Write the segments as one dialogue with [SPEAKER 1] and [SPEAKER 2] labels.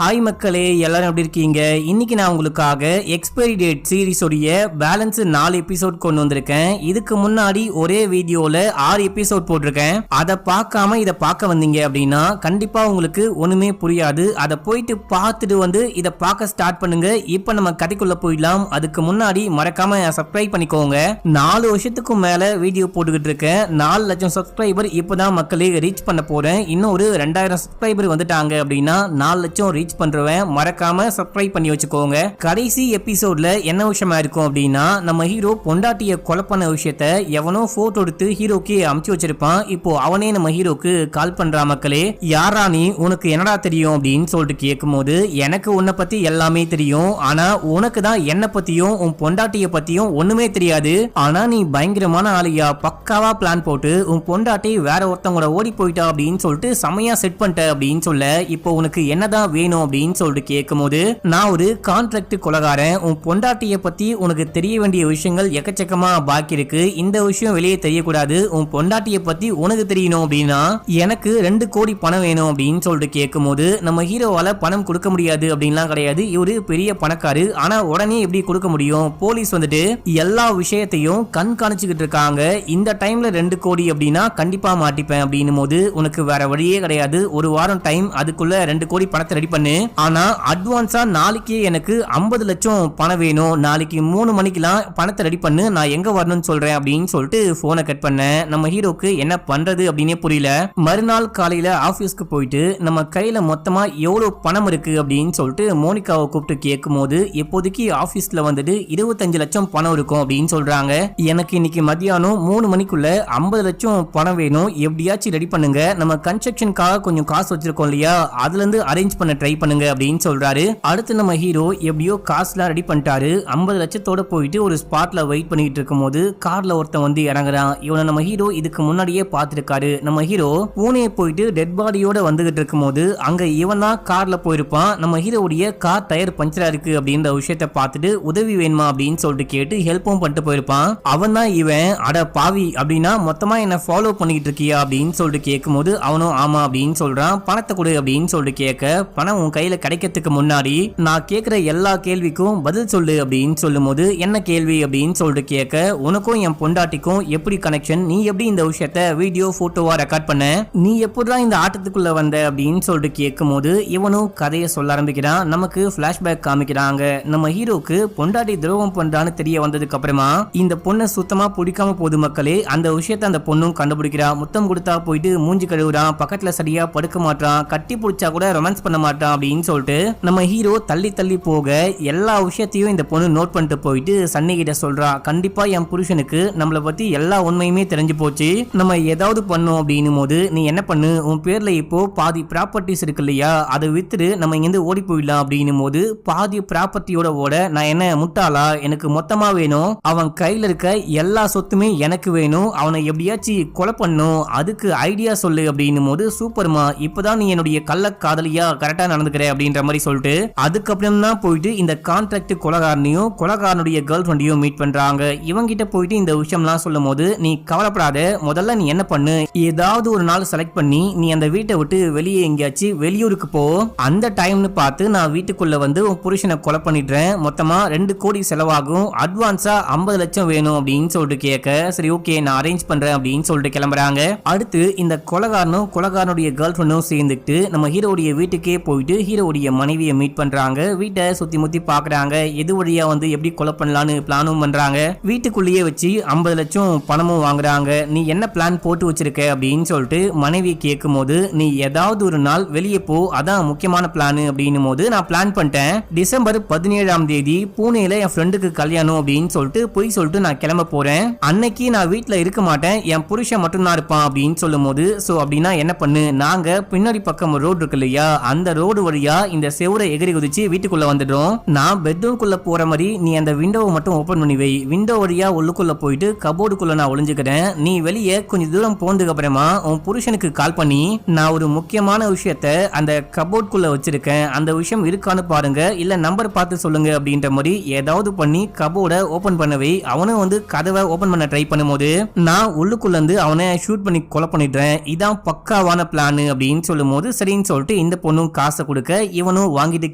[SPEAKER 1] Hi மக்களே, எல்லாரும் எப்படி இருக்கீங்க? இன்னைக்கு நான் உங்களுக்காக எக்ஸ்பைரி டேட் சீரிஸ் உடைய பேலன்ஸ் 4 எபிசோட் கொண்டு வந்திருக்கேன். இதுக்கு முன்னாடி ஒரே வீடியோல 6 எபிசோட் போட்டிருக்கேன். அதை பார்க்காம இதை பார்க்க வந்தீங்க அப்படின்னா கண்டிப்பா உங்களுக்கு ஒண்ணுமே புரியாது. அதை போயிட்டு பார்த்துட்டு வந்து இதை பார்க்க ஸ்டார்ட் பண்ணுங்க. இப்ப நம்ம கதைக்குள்ள போயிடலாம். அதுக்கு முன்னாடி மறக்காம சப்ஸ்கிரைப் பண்ணிக்கோங்க. 4 வருஷத்துக்கும் மேல வீடியோ போட்டுக்கிட்டு இருக்கேன். 4 லட்சம் சப்ஸ்கிரைபர் இப்பதான் மக்களே ரீச் பண்ண போறேன். இன்னும் ஒரு 2000 சப்ஸ்கிரைபர் வந்துட்டாங்க அப்படின்னா 4 லட்சம் ரீச் பண்றவன் மறக்காம சப்ஸ்கிரைப் பண்ணி வச்சுக்கோங்க. கடைசி எபிசோட்ல என்ன விஷயமா இருக்கும் அப்படின்னா, நம்ம ஹீரோ பொண்டாட்டிய கொலை பண்ண விஷயத்த எவனோ போட்டோ எடுத்து ஹீரோக்கு அமுச்சு வச்சிருப்பான். இப்போ அவனே நம்ம ஹீரோக்கு கால் பண்றா. மக்களே, யாரா நீ, உனக்கு என்னடா தெரியும் அப்படின்னு சொல்லிட்டு கேட்கும் போது, எனக்கு உன்னை பத்தி எல்லாமே தெரியும், ஆனா உனக்கு தான் என்ன பத்தியும் உன் பொண்டாட்டிய பத்தியும் ஒண்ணுமே தெரியாது. ஆனா நீ பயங்கரமான ஆளியா, பக்காவா பிளான் போட்டு உன் பொண்டாட்டி வேற ஒருத்தவங்க ஓடி போயிட்டா அப்படின்னு சொல்லிட்டு செமையா செட் பண்ணிட்ட அப்படின்னு சொல்ல, இப்போ உனக்கு என்னதான் வேணும் அப்படின்னு சொல்லிட்டு கேட்கும் போது, நான் ஒரு கான்ட்ராக்ட் கொலைகாரன், உன் பொண்டாட்டிய பத்தி உனக்கு தெரிய வேண்டிய விஷயங்கள் எக்கச்சக்கமா பாக்கி இருக்கு, இந்த விஷயம் வெளியே தெரியக்கூடாது, உன் பொண்டாட்டிய பத்தி உனக்கு தெரியணும் அப்படின்னா எனக்கு 2 கோடி பணம் வேணும் அப்படின்னு சொல்லிட்டு கேட்கும் போது, நம்ம ஹீரோவால பணம் கொடுக்க முடியாது அப்படின்லாம் கிடையாது, இவரு பெரிய பணக்காரு, ஆனா உடனே எப்படி கொடுக்க முடியும், போலீஸ் வந்துட்டு எல்லா விஷயத்தையும் கண்காணிச்சுக்கிட்டு இருக்காங்க, இந்த டைம்ல 2 கோடி அப்படின்னா கண்டிப்பா மாட்டிப்பேன் அப்படின்னும் போது, உனக்கு வேற வழியே கிடையாது, ஒரு வாரம் டைம், அதுக்குள்ள 2 கோடி பணத்தை ரெடி பண்ணு, ஆனா அட்வான்ஸா நாளைக்கு எனக்கு 50 லட்சம் பணம் வேணும், நாளைக்கு 3 மணிக்கெல்லாம் பணத்தை ரெடி பண்ணு, நான் எங்க வரணும்னு சொல்றேன் அப்படின்னு சொல்லிட்டு போனை கட் பண்ண. நம்ம ஹீரோக்கு என்ன பண்றது அப்படின்னே புரியல. மறுநாள் காலையில ஆபீஸ்க்கு போயிட்டு நம்ம கையில மொத்தமா எவ்வளவு பணம் இருக்கு அப்படின்னு சொல்லிட்டு மோனிகாவை கூப்பிட்டு கேட்கும் போது, இப்போதைக்கு ஆபீஸ்ல வந்துட்டு 25 லட்சம் பணம் இருக்கும் அப்படின்னு சொல்றாங்க. எனக்கு இன்னைக்கு மதியானம் 3 மணிக்குள்ள 50 லட்சம் பணம் வேணும், எப்படியாச்சும் ரெடி பண்ணுங்க, நம்ம கன்ஸ்ட்ரக்ஷனுக்காக கொஞ்சம் காசு வச்சிருக்கோம் இல்லையா, அதுல இருந்து அரேஞ்ச் பண்ண ட்ரை பண்ணுங்க அப்படின்னு சொல்றாரு. அடுத்து நம்ம ஹீரோ எப்படியோ காசுலாம் ரெடி பண்ணிட்டாரு. 50 லட்சத்தோட போயிட்டு ஒரு ஸ்பாட்ல வெயிட் பண்ணிட்டு இருக்கும் போது கார்ல ஒருத்தன் வந்து இறங்குறான். இவனை நம்ம ஹீரோ இதுக்கு முன்னாடியே பார்த்திருக்காரு. நம்ம ஹீரோ பூனே போயிட்டு டெட் பாடியோட வந்துகிட்டு இருக்கும் போது அங்க இவன் தான் கார்ல போயிருப்பான். நம்ம ஹீரோடைய கார் டயர் பஞ்சரா இருக்கு அப்படின்ற விஷயத்த பார்த்துட்டு உதவி வேணுமா அப்படின்னு சொல்லிட்டு கேட்டு ஹெல்ப்பும் பண்ணிட்டு போயிருப்பான். அவன் தான் இவன். அட பாவி, அப்படின்னா மொத்தமா என்ன ஃபாலோ பண்ணிக்கிட்டு இருக்கியா அப்படின்னு சொல்லிட்டு கேட்கும் போது அவனும் ஆமா அப்படின்னு சொல்றான். பணத்தை கொடு அப்படின்னு சொல்லிட்டு கேட்க, பணம் உன் கையில கிடைக்கிறதுக்கு முன்னாடி நான் கேட்கிற எல்லா கேள்விக்கும் பதில் சொல்லு அப்படின்னு சொல்லும் போது, என்ன கேள்வி அப்படின்னு சொல்லிட்டு கேட்க, உனக்கும் என் பொண்டாட்டிக்கும் எப்படி கனெக்ஷன், நீ எப்படி இந்த விஷயத்த வீடியோ போட்டோவா ரெக்கார்ட் பண்ண, நீ எப்படிதான் இந்த ஆட்டத்துக்குள்ள வந்த அப்படின்னு சொல்லிட்டு கேட்கும் போது இவனும் கதையை சொல்ல ஆரம்பிக்கிறான். நமக்கு பிளாஷ்பேக் காமிக்கிறாங்க. நம்ம ஹீரோக்கு பொண்டாட்டி துரோகம் பண்றான்னு தெரிய வந்ததுக்கு அப்புறமா இந்த பொண்ணை சுத்தமா பிடிக்காம போது மக்களே. அந்த விஷயத்த அந்த பொண்ணும் கண்டுபிடிக்கிறா. முத்தம் கொடுத்தா போயிட்டு மூஞ்சி கழுவுறான், பக்கத்துல சரியா படுக்க மாட்டான், கட்டி பிடிச்சா கூட ரொமான்ஸ் பண்ண மாட்டான் அப்படின்னு சொல்லிட்டு நம்ம ஹீரோ தள்ளி தள்ளி போக, எல்லா விஷயத்தையும் இந்த பொண்ணு நோட் பண்ணிட்டு போயிட்டு சன்னி கிட்ட சொல்றா, கண்டிப்பா என் புருஷனுக்கு நம்மள பத்தி எல்லா உண்மையுமே தெரிஞ்சு போச்சு, நம்ம ஏதாவது பண்ணும் அப்படின்னும் போது, நீ என்ன பண்ணு, உன் பேர்ல இப்போ பாதி ப்ராப்பர்ட்டிஸ் இருக்கு இல்லையா, அதை வித்துட்டு நம்ம இங்கிருந்து ஓடி போயிடலாம் அப்படின்னும் போது, பாதி ப்ராப்பர்ட்டியோட ஓட நான் என்ன முட்டாளா, எனக்கு மொத்தமா வேணும், அவன் கையில இருக்க எல்லா சொத்துமே எனக்கு வேணும், அவனை எப்படியாச்சும் கொலை பண்ணும், அதுக்கு ஐடியா சொல்லு அப்படின்னும் போது, சூப்பர்மா, இப்பதான் நீ என்னுடைய கள்ள காதலியா கரெக்டா நடந்துக்கிற அப்படின்ற மாதிரி சொல்லிட்டு அதுக்கப்புறம் தான் போயிட்டு இந்த கான்ட்ராக்ட் கொலைகாரனையும் கொலைகாரனுடைய கேர்ள் ஃப்ரெண்டையும் மீட் பண்றாங்க. இவங்கிட்ட போயிட்டு இந்த விஷயம்லாம் சொல்லும் போது, நீ கவலைப்படாத, முதல்ல நீ என்ன பண்ணு, ஏதாவது ஒரு நாள் செலக்ட் பண்ணி நீ அந்த வீட்டை விட்டு வெளியே எங்கேயாச்சும் வெளியூருக்கு போ, அந்த டைம்னு பார்த்து நான் வீட்டுக்குள்ள வந்து உன் புருஷனை கொலை பண்ணிடுறேன், மொத்தமா 2 கோடி செலவாகும், அட்வான்ஸா 50 லட்சம் வேணும் அப்படின்னு சொல்லிட்டு கேட்க, சரி ஓகே நான் அரேஞ்ச் பண்றேன் அப்படின்னு சொல்லிட்டு கிளம்புறாங்க. அடுத்து இந்த கொலைகாரனும் கொலைகாரனுடைய கேர்ள் ஃப்ரெண்டும் சேர்ந்துட்டு நம்ம ஹீரோடைய வீட்டுக்கே போயிட்டு ஹீரோடைய மனைவியை மீட் பண்றாங்க. வீட்டை சுத்தி முத்தி பாக்குறாங்க. எது வழியா வந்து எப்படி கொலை பண்ணலான்னு பிளானும் பண்றாங்க. வீட்டுக்குள்ளேயே வச்சு 50 லட்சம் பணமும் வாங்குறாங்க. நீ என்ன பிளான் போட்டு வச்சிருக்க அப்படின்னு சொல்லிட்டு மனைவி கேட்கும் போது, நீ ஏதாவது ஒரு நாள் வெளியே போ, அதான் முக்கியமான பிளான் அப்படின்னும் போது, நான் பிளான் பண்ணிட்டேன், டிசம்பர் 17ஆம் தேதி பூனேல என் ஃப்ரெண்டுக்கு கல்யாணம் அப்படின்னு சொல்லிட்டு போய் சொல்லிட்டு நான் கிளம்ப போறேன், அன்னைக்கு நான் வீட்டுல இருக்க மாட்டேன், என் புருஷன் மட்டும் தான் இருப்பான் அப்படின்னு சொல்லும் போது, சோ அப்படின்னா என்ன பண்ணு, நாங்க பின்னாடி பக்கம் ரோடு இருக்கு இல்லையா, அந்த ரோடு வழியா இந்த செவரை எகிரி குதிச்சு வீட்டுக்குள்ள வந்துடும், நான் பெட்ரூம்குள்ள போற மாதிரி நீ அந்த விண்டோவை மட்டும் ஓபன் பண்ணி வை, விண்டோ வழியா உள்ளுக்குள்ள போயிட்டு கபோர்டுக்குள்ள நான் ஒளிஞ்சுக்கிறேன், நீ வெளியே கொஞ்சம் தூரம் போனதுக்கு அப்புறமா உன் புருஷனுக்கு கால் பண்ணி, நான் ஒரு முக்கியமான விஷயத்த அந்த கபோர்டுக்குள்ள வச்சிருக்கேன், அந்த விஷயம் இருக்கான்னு பாருங்க, இல்ல நம்பர் பார்த்து சொல்லுங்க அப்படின்ற மாதிரி ஏதாவது பண்ணி கபோர்டை ஓபன் பண்ணவே, அவனும் வந்து கதவை ஓபன் பண்ண ட்ரை பண்ணும்போது நான் உள்ளுக்குள்ள இருந்து அவனை ஷூட் பண்ணி கொலை பண்ணிடுறேன், இதான் பக்காவான பிளான் அப்படின்னு சொல்லும் போது, சரின்னு சொல்லிட்டு இந்த பொண்ணும் காசை கொடுக்க இவனும் வாங்கிட்டு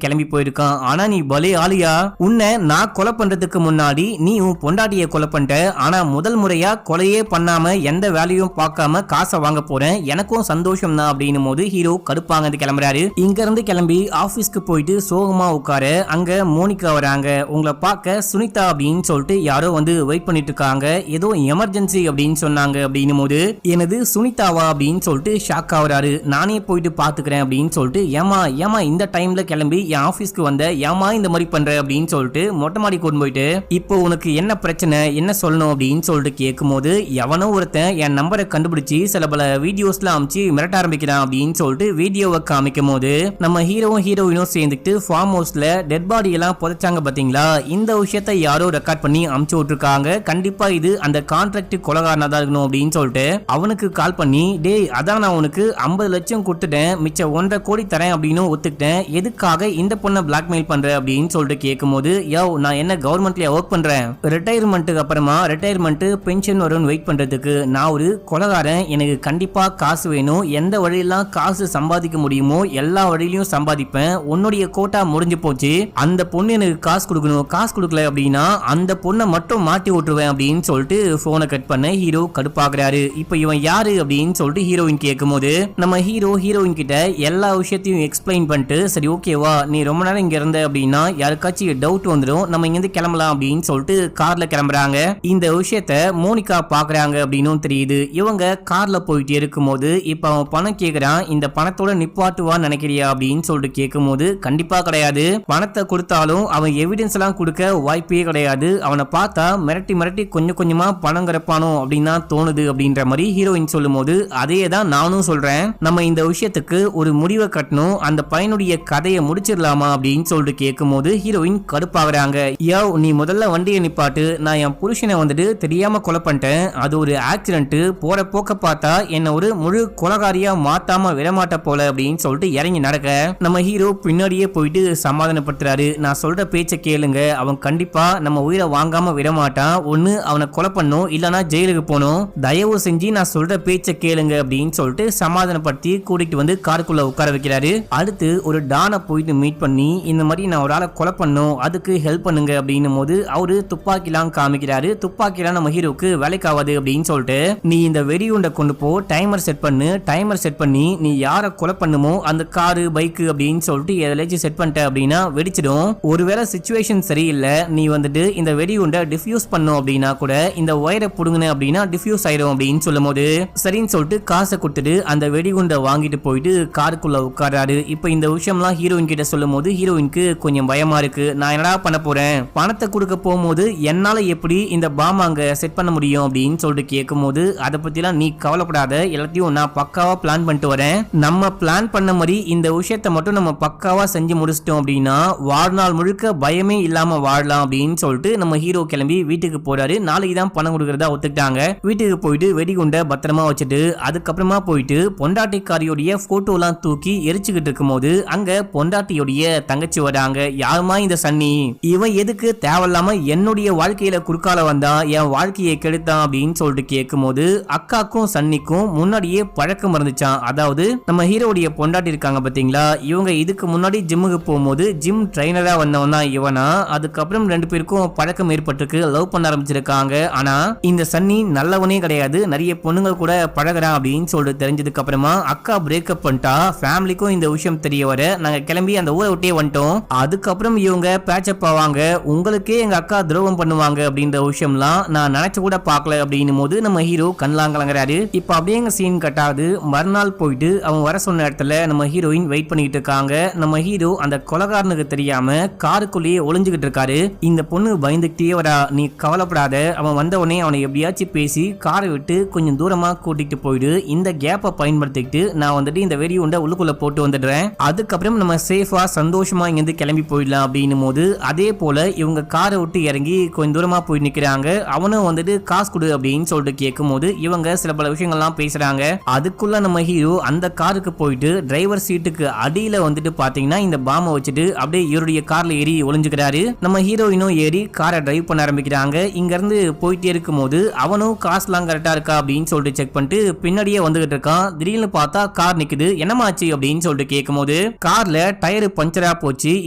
[SPEAKER 1] கிளம்பி போயிருக்கான். ஆனா நீ பலே ஆளியா, உன்னை நான் கொலை பண்றதுக்கு முன்னாடி நீ உன் பொண்டாட்டிய கொலை பண்ணிட்ட. ஆனா முதல் முறையா கொலையே பண்ணாம எந்த வேலையும் பார்க்காம காசை வாங்க போறேன், எனக்கும் சந்தோஷம் தான் அப்படின்னும் போது ஹீரோ கடுப்பாங்க கிளம்புறாரு. இங்க இருந்து கிளம்பி ஆபீஸ்க்கு போயிட்டு சோகமா உட்காரு. அங்க மோனிகா வராங்க. உங்களை பார்க்க சுனிதா அப்படின்னு சொல்லிட்டு யாரோ வந்து வெயிட் பண்ணிட்டு இருக்காங்க. ஏதோ எமர்ஜென்சி அப்படின்னு சொன்னாங்க அப்படின்னும் போது எனது சுனிதாவா அப்படின்னு சொல்லிட்டு ஷாக் ஆகுறாரு. நானே போயிட்டு பாத்துக்கிறேன் அப்படின்னு சொல்லிட்டு ஏமா ஏமா இந்த டைம்ல கிளம்பி என் ஆபீஸ்க்கு வந்த, ஏமா இந்த மாதிரி பண்ற அப்படின்னு சொல்லிட்டு மொட்டை மாடி கொண்டு போயிட்டு இப்போ உனக்கு என்ன பிரச்சனை, என்ன சொல்லணும் அப்படின்னு சொல்லிட்டு கேட்கும் போது எவனோ ஒருத்தன் என் நம்பரை கண்டுபிடிச்சு சில பல வீடியோஸ்ல அமைச்சு மிரட்ட ஆரம்பிக்கிறான் அப்படின்னு சொல்லிட்டு வீடியோவை காமிக்கும் போது நம்ம ஹீரோவும் ஹீரோயினும் சேர்ந்துட்டு ஃபார்ம் ஹவுஸ்ல டெட் பாடி எல்லாம் புதைச்சாங்க பாத்தீங்களா, இந்த விஷயத்தை யாரோ ரெக்கார்ட் பண்ணி அமுச்சு விட்டுருக்காங்க. கண்டிப்பா இது அந்த கான்ட்ராக்ட் கொலகாரனா தான் இருக்கணும் அப்படின்னு சொல்லிட்டு அவனுக்கு கால் பண்ணி டேய் அதான் நான் உனக்கு 50 லட்சம் கொடுத்துட்டேன், மிச்சம் 1.5 கோடி தரேன் அப்படின்னு ஒத்துக்கிட்டேன், எதுக்காக இந்த பொண்ணை பிளாக்மெயில் பண்ற அப்படின்னு சொல்லிட்டு கேட்கும் போது யோ நான் என்ன கவர்மெண்ட்ல ஒர்க் பண்றேன், ரிட்டையர்மெண்ட்டுக்கு அப்புறமா ரிட்டையர்மெண்ட் பென்ஷன் வரும்னு வெயிட் பண்றதுக்கு நான் ஒரு கொலகாரன், எனக்கு கண்டிப்பா காசு வேணும், எந்த வழியெல்லாம் காசு சம்பாதிக்க முடியுமோ எல்லா வழியிலும் சம்பாதிப்பேன், உன்னுடைய கோட்டா முடிஞ்சு போச்சு, அந்த பொண்ணு எனக்கு காசு கொடுக்கணும், காசு கொடுக்கல அப்படின்னா அந்த பொண்ணை மட்டும் மாட்டி விட்டுருவேன் அப்படின்னு சொல்லிட்டு போனை கட் பண்ண ஹீரோ கடுப்பாக்குறாரு. இப்போ இவன் யாரு அப்படின்னு சொல்லிட்டு ஹீரோயின் கேட்கும் போது நம்ம ஹீரோ ஹீரோயின் கிட்ட எல்லா விஷயத்தையும் எக்ஸ்பிளைன் பண்ணிட்டு சரி ஓகேவா நீ ரொம்ப நேரம் இங்க இருந்த அப்படின்னா யாருக்காச்சும் டவுட் வந்துடும், நம்ம இங்க இருந்து கிளம்பலாம் அப்படின்னு சொல்லிட்டு கார்ல கிளம்புறாங்க. இந்த விஷயத்த மோனிகா பாக்குறாங்க அப்படின்னு தெரியுது. இவங்க கார்ல போயிட்டு இருக்கும் போது இப்ப அவன் பணம் கேக்குறான், இந்த பணத்தோட நிப்பாட்டுவான்னு நினைக்கிறியா அப்படின்னு சொல்லிட்டு கேட்கும் போது கண்டிப்பா கிடையாது, பணத்தை கொடுத்தாலும் அவன் எவிடன்ஸ் எல்லாம் கொடுக்க வாய்ப்பே கிடையாது, அவனை பார்த்தா மிரட்டி மிரட்டி கொஞ்சம் கொஞ்சமா பணம் கறப்பானோ அப்படின்னு தான் தோணுது அப்படின்ற மாதிரி ஹீரோயின் சொல்லும் போது அதே தான் நானும் சொல்றேன், நம்ம இந்த விஷயத்துக்கு ஒரு முடிவை கட்டணும், அந்த பையனுடைய கதையை முடிச்சிடலாமா அப்படின்னு சொல்லிட்டு கேட்கும் போது ஹீரோயின் கடுப்பாகிறாங்க. யோ நீ முதல்ல வண்டியை நிப்பாட்டு, நான் என் புருஷனை வந்துட்டு தெரியாம கொலை பண்ணிட்டேன், அது ஒரு ஆக்சிடென்ட், போற போக்க பார்த்தா என்ன ஒரு முழு கொலகாரியா மாத்தாம விடமாட்ட போல அப்படின்னு சொல்லிட்டு இறங்கி நடக்க நம்ம ஹீரோ பின்னாடியே போயிட்டு சமாதானப்படுத்துறாரு. நான் சொல்ற பேச்ச கேளுங்க, அவன் கண்டிப்பா நம்ம உயிரை வாங்காம விடமாட்டான், ஒண்ணு அவனை கொலை பண்ணும் இல்லனா ஜெயிலுக்கு போகணும், தயவு செஞ்சு நான் சொல்ற பேச்ச கேளுங்க அப்படின்னு சொல்லிட்டு சமாதானப்படுத்தி கூட்டிட்டு வந்து காருக்குள்ள உட்கார வைக்கிறாரு. அடுத்து ஒரு டானை போயிட்டு மீட் பண்ணி இந்த மாதிரி நான் ஒரு ஆளை கொலை பண்ணும் அதுக்கு ஹெல்ப் பண்ணுங்க அப்படின்னும் போது அவரு துப்பாக்கிலாம் காமிக்கிறாரு. துப்பாக்கிலாம் நம்ம ஹீரோக்கு வேலைக்காவது அப்படின்னு சொல்லிட்டு நீ இந்த வெடிகுண்டை கொண்டு போ, டைமர் செட் பண்ணு, டைமர் செட் பண்ணி நீ யாரை கொலை பண்ணுமோ அந்த காரு பைக்கு அப்படின்னு சொல்லிட்டு எதாச்சும் செட் பண்ணிட்ட அப்படின்னா வெடிச்சிடும், ஒருவேளை சிச்சுவேஷன் சரியில்லை நீ வந்துட்டு இந்த வெடிகுண்டை டிஃப்யூஸ் பண்ணும் அப்படின்னா கூட இந்த ஒயரை புடுங்கின அப்படின்னா டிஃப்யூஸ் ஆயிடும் அப்படின்னு சொல்லும் போது சரின்னு சொல்லிட்டு காசை கொடுத்துட்டு அந்த வெடிகுண்டை வாங்கிட்டு போயிட்டு காருக்குள்ள உட்காராரு. இப்போ இந்த விஷயம்லாம் ஹீரோயின் கிட்ட சொல்லும் போது ஹீரோயினுக்கு கொஞ்சம் பயமா இருக்கு, நான் என்னடா பண்ண போறேன், பணத்தை கொடுக்க போகும்போது என்னால எப்படி இந்த பாம் அங்க செட் பண்ண முடியும் அப்படின்னு சொல்லிட்டு கேட்கும் போது அதை பத்திலாம் நீ கவலைப்படாத, எல்லாத்தையும் நான் பக்காவா பிளான் பண்ணிட்டு வரேன், நம்ம பிளான் பண்ண மாதிரி இந்த விஷயத்தை மட்டும் நம்ம பக்காவா செஞ்சு முடிச்சிட்டோம் அப்படின்னா வாழ்நாள் முழுக்க பயமே இல்லாம வாழலாம் அப்படின்னு சொல்லிட்டு நம்ம ஹீரோ கிளம்பி வீட்டுக்கு போறாரு. நாளைக்கு தான் பணம் கொடுக்கறதா ஒத்துக்கிட்டாங்க. வீட்டுக்கு போயிட்டு வெடிகுண்டை பத்திரமா வச்சுட்டு அதுக்கப்புறமா போயிட்டு பொண்டாட்டிக்காரியோடைய போட்டோலாம் தூக்கி எரிச்சுக்கிட்டு இருக்கும் போது அங்க பொண்டாட்டியோடைய தங்கச்சி வராங்க. யாருமா இந்த சன்னி, இவன் எதுக்கு தேவையில்லாம என்னுடைய வாழ்க்கையில குறுக்கால வந்தா, என் வாழ்க்கையை கெடுத்தான் அப்படின்னு சொல்லிட்டு கேட்கும் போது அக்காக்கும் சன்னிக்கும் முன்னாடியே பழக்கம் இருந்துச்சான். அதாவது நம்ம ஹீரோடைய பொண்டாட்டி இருக்காங்க பாத்தீங்களா, இவங்க இதுக்கு முன்னாடி ஜிம்முக்கு போகும்போது ஜிம் ட்ரைனரா வந்தவன் தான் இவனா. அதுக்கப்புறம் 2 பேருக்கும் பழக்கம் ஏற்பட்டிருக்கு, லவ் பண்ண ஆரம்பிச்சிருக்காங்க. ஆனா இந்த சன்னி நல்லவனே கிடையாது, நிறைய பொண்ணுங்க கூட பழகுறான் அப்படின்னு சொல்லிட்டு தெரிஞ்சதுக்கு அப்புறமா அக்கா பிரேக்கப் பண்ணிட்டா. ஃபேமிலிக்கும் இந்த விஷயம் தெரிய வர நாங்க கிளம்பி அந்த ஊரை விட்டே வந்துட்டோம். அதுக்கப்புறம் இவங்க பேச்சப் ஆவாங்க, உங்களுக்கே எங்க அக்கா துரோகம் பண்ணுவாங்க அப்படின்ற விஷயம்லாம் நான் நினைச்சு கூட பார்க்கல அப்படின்னும் போது நம்ம ஹீரோ கண்லாம் கலங்குறாரு. இப்ப அப்படியே எங்க சீன் கட்டாது. மறுநாள் போயிட்டு அவங்க வர சொன்ன இடத்துல நம்ம ஹீரோயின் வெயிட் பண்ணிட்டு இருக்காங்க. நம்ம ஹீரோ அந்த கொலகாரனுக்கு தெரியாம காருக்குள்ளேயே ஒளிஞ்சுகிட்டு இருக்காரு. இந்த பொண்ணு பயந்துகிட்டே வரா, நீ கவலைப்படாத, அவன் வந்தவனே அவனை எப்படியாச்சும் பேசி காரை விட்டு கொஞ்சம் தூரமா கூட்டிட்டு போயிடு, இந்த கேப்பை பயன்படுத்திக்கிட்டு நான் வந்துட்டு இந்த வெடி உண்டை உள்ளுக்குள்ள போட்டு வந்துடுறேன், அதுக்கப்புறம் நம்ம சேஃபா சந்தோஷமா இங்கிருந்து கிளம்பி போயிடலாம் அப்படின்னும் போது அதே போல இவங்க காரை விட்டு இறங்கி கொஞ்சம் தூரமா போய் நிக்கிறாங்க. அவனும் வந்துட்டு காசு கொடு அப்படின்னு சொல்லிட்டு கேட்கும் போது இவங்க சில பல விஷயங்கள்லாம் பேசுறாங்க. அதுக்குள்ள நம்ம ஹீரோ அந்த காருக்கு போயிட்டு டிரைவர் சீட்டுக்கு அடியில வந்துட்டு பாத்தீங்கன்னா இந்த பாம்பை வச்சுட்டு அப்படியே இவருடைய கார்ல ஏறி ஒளிஞ்சுக்கிறாரு. நம்ம ஹீரோயினும் ஏறி காரை டிரைவ் பண்ண ஆரம்பிக்கிறாங்க. இங்க இருந்து போயிட்டே இருக்கும் போது அவனும் காசுலாம் கரெக்டா இருக்கா அப்படின்னு சொல்லிட்டு செக் பண்ணிட்டு பின்னாடியே வந்துகிட்டு இருக்கான். திடீர்னு பார்த்தா கார் நிக்குது, என்னமாச்சு அப்படின்னு சொல்லிட்டு கேட்கும் போது கார்ல டயர் பஞ்சரா போச்சு,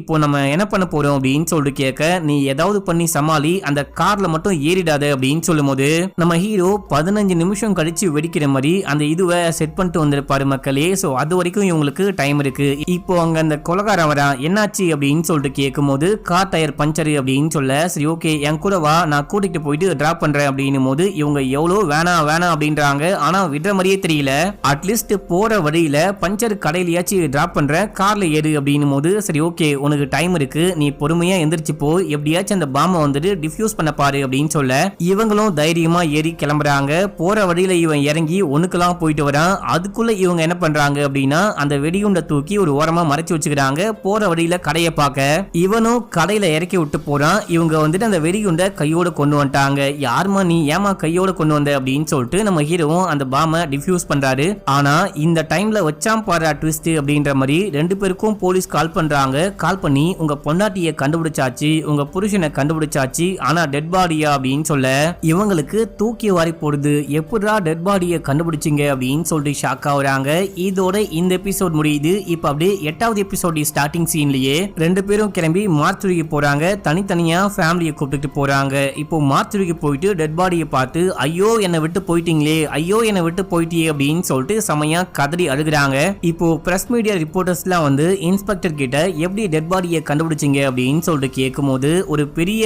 [SPEAKER 1] இப்போ நம்ம என்ன பண்ண போறோம் அப்படின்னு சொல்லிட்டு கேட்க, நீ ஏதாவது பண்ணி சமாளி, அந்த கார்ல மட்டும் ஏறிடாத அப்படின்னு சொல்லும் போது நம்ம ஹீரோ 15 நிமிஷம் கழிச்சு வெடிக்கிற மாதிரி அந்த இதுவை செட் பண்ணிட்டு வந்திருப்பாரு மக்களே. சோ அது வரைக்கும் இவங்களுக்கு டைம் இருக்கு. இப்போ அங்க அந்த கொலகாரன் வரா, என்னாச்சு அப்படின்னு சொல்லிட்டு கேட்கும் போது கார் டயர் பஞ்சரு அப்படின்னு சொல்ல, சரி ஓகே என் கூட வா, நான் கூட்டிட்டு போயிட்டு டிராப் பண்றேன் அப்படின்னும் போது இவங்க எவ்வளவு வேணாம் வேணாம் அப்படின்றாங்க. ஆனா விடுற மாதிரியே தெரியல. அட்லீஸ்ட் போற வழியில பஞ்சர் கடையிலயாச்சும் டிராப் பண்ற, கார்ல ஏறு அப்படின்னும் போது சரி ஓகே உனக்கு டைம் இருக்கு, நீ பொறுமையா எந்திரிச்சு போ, எப்படியாச்சும் அந்த பாம்பை வந்துட்டு டிஃப்யூஸ் பண்ண பாரு அப்படின்னு சொல்ல இவங்களும் தைரியமா ஏறி கிளம்புறாங்க. போற வழியில இவன் இறங்கி ஒண்ணுக்கெல்லாம் போயிட்டு வரான். அதுக்குள்ள இவங்க என்ன பண்றாங்க அப்படின்னா அந்த வெடிகுண்டை தூக்கி ஒரு ஓரமா மறைச்சு வச்சுக்கிறாங்க. போற வழியில கடையை பார்க்க இவனும் கடையில இறக்கி விட்டு போறான். இவங்க வந்துட்டு அந்த வெடிகுண்டை கையோட கொண்டு வந்துட்டாங்க. யாருமா நீ, ஏமா கையோட கொண்டு வந்த அப்படின்னு சொல்லிட்டு நம்ம ஹீரோவும் அந்த பாம்பை டிஃப்யூஸ் பண்றாரு. ஆனா இந்த டைம்ல வச்சாம் பாரு ட்விஸ்ட் அப்படின்ற மாதிரி 2 பேருக்கும் போலீஸ் கால் பண்றாங்க. கால் பண்ணி உங்க பொண்டாட்டியை கண்டுபிடிச்சாச்சு, உங்க புருஷனை கண்டுபிடிச்சாச்சு, ஆனா டெட் பாடியா அப்படின்னு சொல்ல இவங்களுக்கு தூக்கி வாரி போடுது. எப்படா டெட் பாடியை கண்டுபிடிச்சிங்க அப்படின்னு சொல்லிட்டு ஷாக் ஆகுறாங்க. இதோட இந்த எபிசோட் முடியுது. இப்ப அப்படியே 8வது எபிசோட் ஸ்டார்டிங் சீன்லயே 2 பேரும் கிளம்பி மார்ச்சுரிக்கு போறாங்க. தனித்தனியா ஃபேமிலியை கூப்பிட்டு போறாங்க. இப்போ மார்ச்சுரிக்கு போயிட்டு டெட் பாடியை பார்த்து ஐயோ என்னை விட்டு போயிட்டீங்களே, ஐயோ என்னை விட்டு போயிட்டியே அப்படின்னு சொல்லிட்டு செமையா கதறி அழுகுறாங்க. இப்போ பிரஸ் மீடியா ரிப்போர்ட்டர்ஸ் எல்லாம் வந்து இன்ஸ்பெக்டர் கிட்ட எப்படி டெட் பாடியை கண்டுபிடிச்சிங்க அப்படின்னு சொல்லிட்டு கேட்கும் போது ஒரு பெரிய